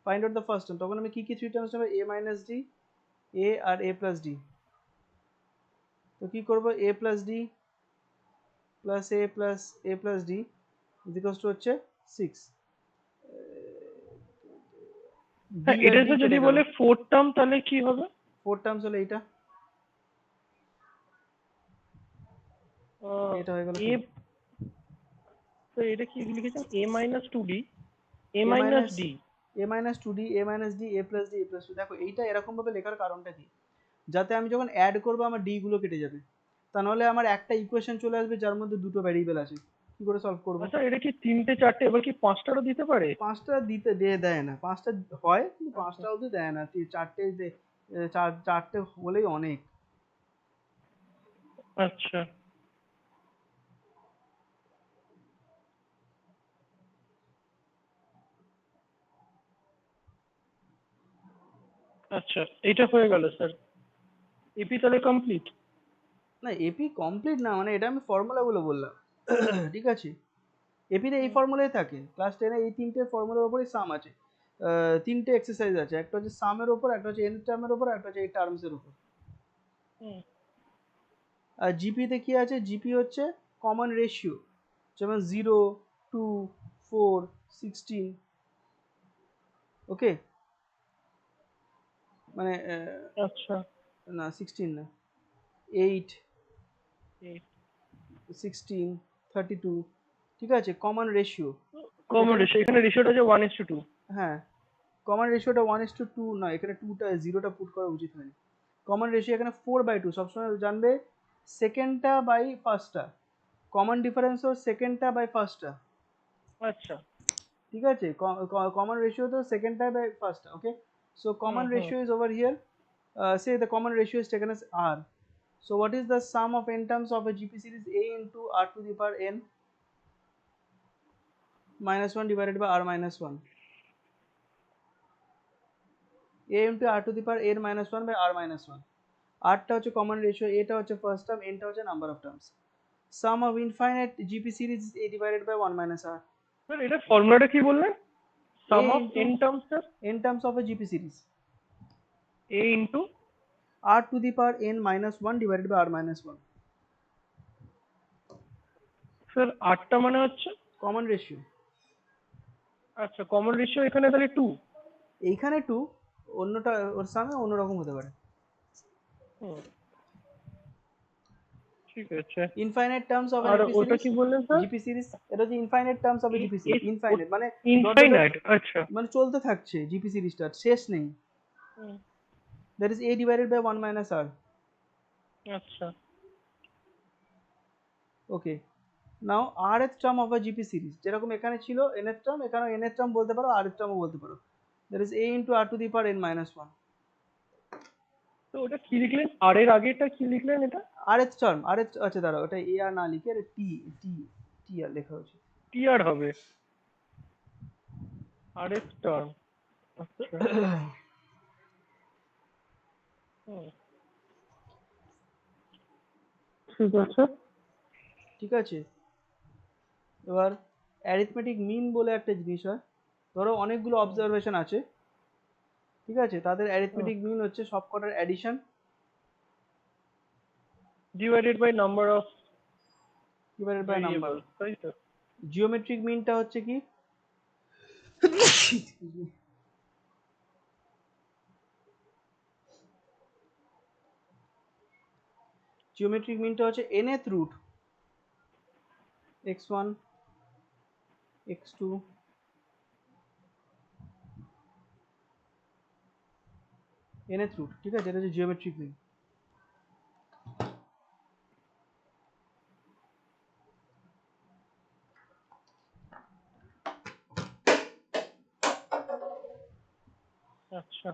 find out the first term. তখন আমি কি কি 3 টার্মস নেব? a minus d, a R a plus d। তো কি করব? a plus d plus a plus d is equals to হচ্ছে 6। হ্যাঁ d আর এটা d তো যদি কেটে গেল। বলে 4 টার্ম তাহলে কি হবে? 4 টার্মস হলে এইটা, এটা হয়ে গেল এ 4। তো এটা কি লিখেছেন? a minus 2d, a a minus minus d। a minus 2d, a minus d, a plus d, a plus 2। দেখো এইটা এরকম ভাবে লেখার কারণটা কি? যাতে আমি যখন অ্যাড করব আমার d গুলো কেটে যাবে, তা নাহলে আমার একটা ইকুয়েশন চলে আসবে যার মধ্যে দুটো ভ্যারিয়েবল আছে। কি করে সলভ করব? আচ্ছা এটা কি 3টে 4টে এবার কি 5টারও দিতে পারে? 5টা দিতে দেয় না, 5টা হয় কিন্তু 5টা অবধি দেয় না, 4টে চারটে হলেই অনেক। আচ্ছা আচ্ছা এটা হয়ে গেল স্যার, এপি তাহলে কমপ্লিট। না, এপি কমপ্লিট না, মানে এটা আমি ফর্মুলাগুলো বললাম। ঠিক আছে, এপিতে এই ফর্মুলাই থাকে। ক্লাস 10 এ এই তিনটে ফর্মুলার উপরই সাম আছে। তিনটে এক্সারসাইজ আছে, একটা হচ্ছে সামের উপর, একটা হচ্ছে এন টার্মের উপর, একটা হচ্ছে এই টার্মসের উপর। আর জিপিতে কি আছে? জিপি হচ্ছে কমন রেশিও, যেমন 0, 2, 4, 16। ওকে, মানে আচ্ছা না 16 না, 8, 16, 32। ঠিক আছে, কমন রেশিও। কমন রেশিও, এখানে রেশিওটা যে 1:2। হ্যাঁ, কমন রেশিওটা 1:2 নয়, এখানে 2টা 0টা পুট করা উচিত হয়নি। কমন রেশিও এখানে 4/2, সবসময় জানবে সেকেন্ডটা বাই ফার্স্টটা। কমন ডিফারেন্স হল সেকেন্ডটা বাই ফার্স্টটা। আচ্ছা ঠিক আছে, কমন রেশিও তো সেকেন্ডটা বাই ফার্স্টটা। Okay, so common ratio is over here. Say the common ratio is taken as r. So what is the sum of n terms of a GP series a into r to the power n minus 1 divided by r minus 1? a into r to the power n minus 1 by r minus 1। r টা হচ্ছে common ratio, a টা হচ্ছে first term, n টা হচ্ছে number of terms। Sum of infinite GP series is a divided by 1 minus r। Sir এটা ফর্মুলাটা কি বললেন? সাম a of into n terms sir, n terms of a GP series, a into r to the power n minus 1 divided by r minus 1। Sir 8টা মানে হচ্ছে, common ratio আচ্ছা common ratio এখানে তাহলে 2। এইখানে 2, অন্যটা ওর সামনে অন্যরকম হতে পারে। ঠিক আছে। ইনফাইনাইট টার্মস অফ এন আর এপি ওটা সিরিজ, কি বললেন স্যার? G P series. এটা হচ্ছে infinite terms of a G P series. Infinite মানে ইনফাইনাইট, আচ্ছা মানে চলতে থাকছে, জিপি সিরিজটা শেষ নেই। That is a divided by 1 minus r। আচ্ছা okay, now rth term of a G P series, যেরকম এখানে ছিল nth টার্ম, এখানে nth টার্ম বলতে পারো, rth টার্মও বলতে পারো। That is a into r to the power n minus 1। তো ওটা কি লিখলেন? আর এর আগেটা কি লিখলেন? এটা rth টার্ম, rth, আচ্ছা দাঁড়াও, এটা a আর না লিখে এটা t আর লেখা উচিত। টি আর হবে আর এর টার্ম। আচ্ছা ঠিক আছে। ঠিক আছে, এবার অ্যারিথমেটিক মিন বলে একটা জিনিস হয়। ধরো অনেকগুলো অবজারভেশন আছে, ঠিক আছে, তাদের অ্যারিথমেটিক মিন হচ্ছে সবকটার addition divided by number of divided by number. Variable, তাই তো? জিওমেট্রিক মিনটা হচ্ছে কি জিওমেট্রিক মিনটা হচ্ছে nth root x1 x2 nth root, ঠিক আছে, এটা হচ্ছে জিওমেট্রিক মিন। আচ্ছা,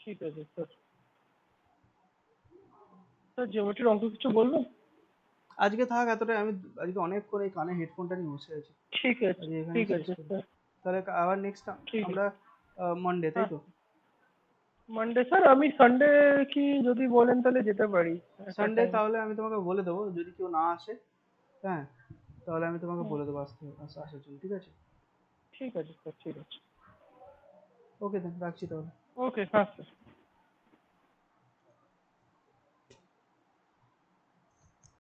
ঠিক আছে স্যার। স্যার জিওমেট্রির অঙ্ক কিছু বলবেন? আজকে থাক এতটাই, আমি আজকে অনেকক্ষণ এই কানে হেডফোনটা নিয়ে বসে আছি, ঠিক আছে, আজকে এখানেই ঠিক শেষ আছে করি। স্যার। তাহলে আবার নেক্সট ঠিক আমরা মন্ডে, তাই হ্যাঁ, তো? মানডে স্যার আমি সানডে কি যদি বলেন তাহলে যেতে পারি একটা সানডে টাইম। তাহলে আমি তোমাকে বলে দেবো, যদি কেউ না আসে, হ্যাঁ, তাহলে আমি তোমাকে বলে দেবো আসার জন্য, ঠিক আছে? ঠিক আছে স্যার, ঠিক আছে। ওকে দেন, রাখছি তাহলে। ওকে, হ্যাঁ স্যার।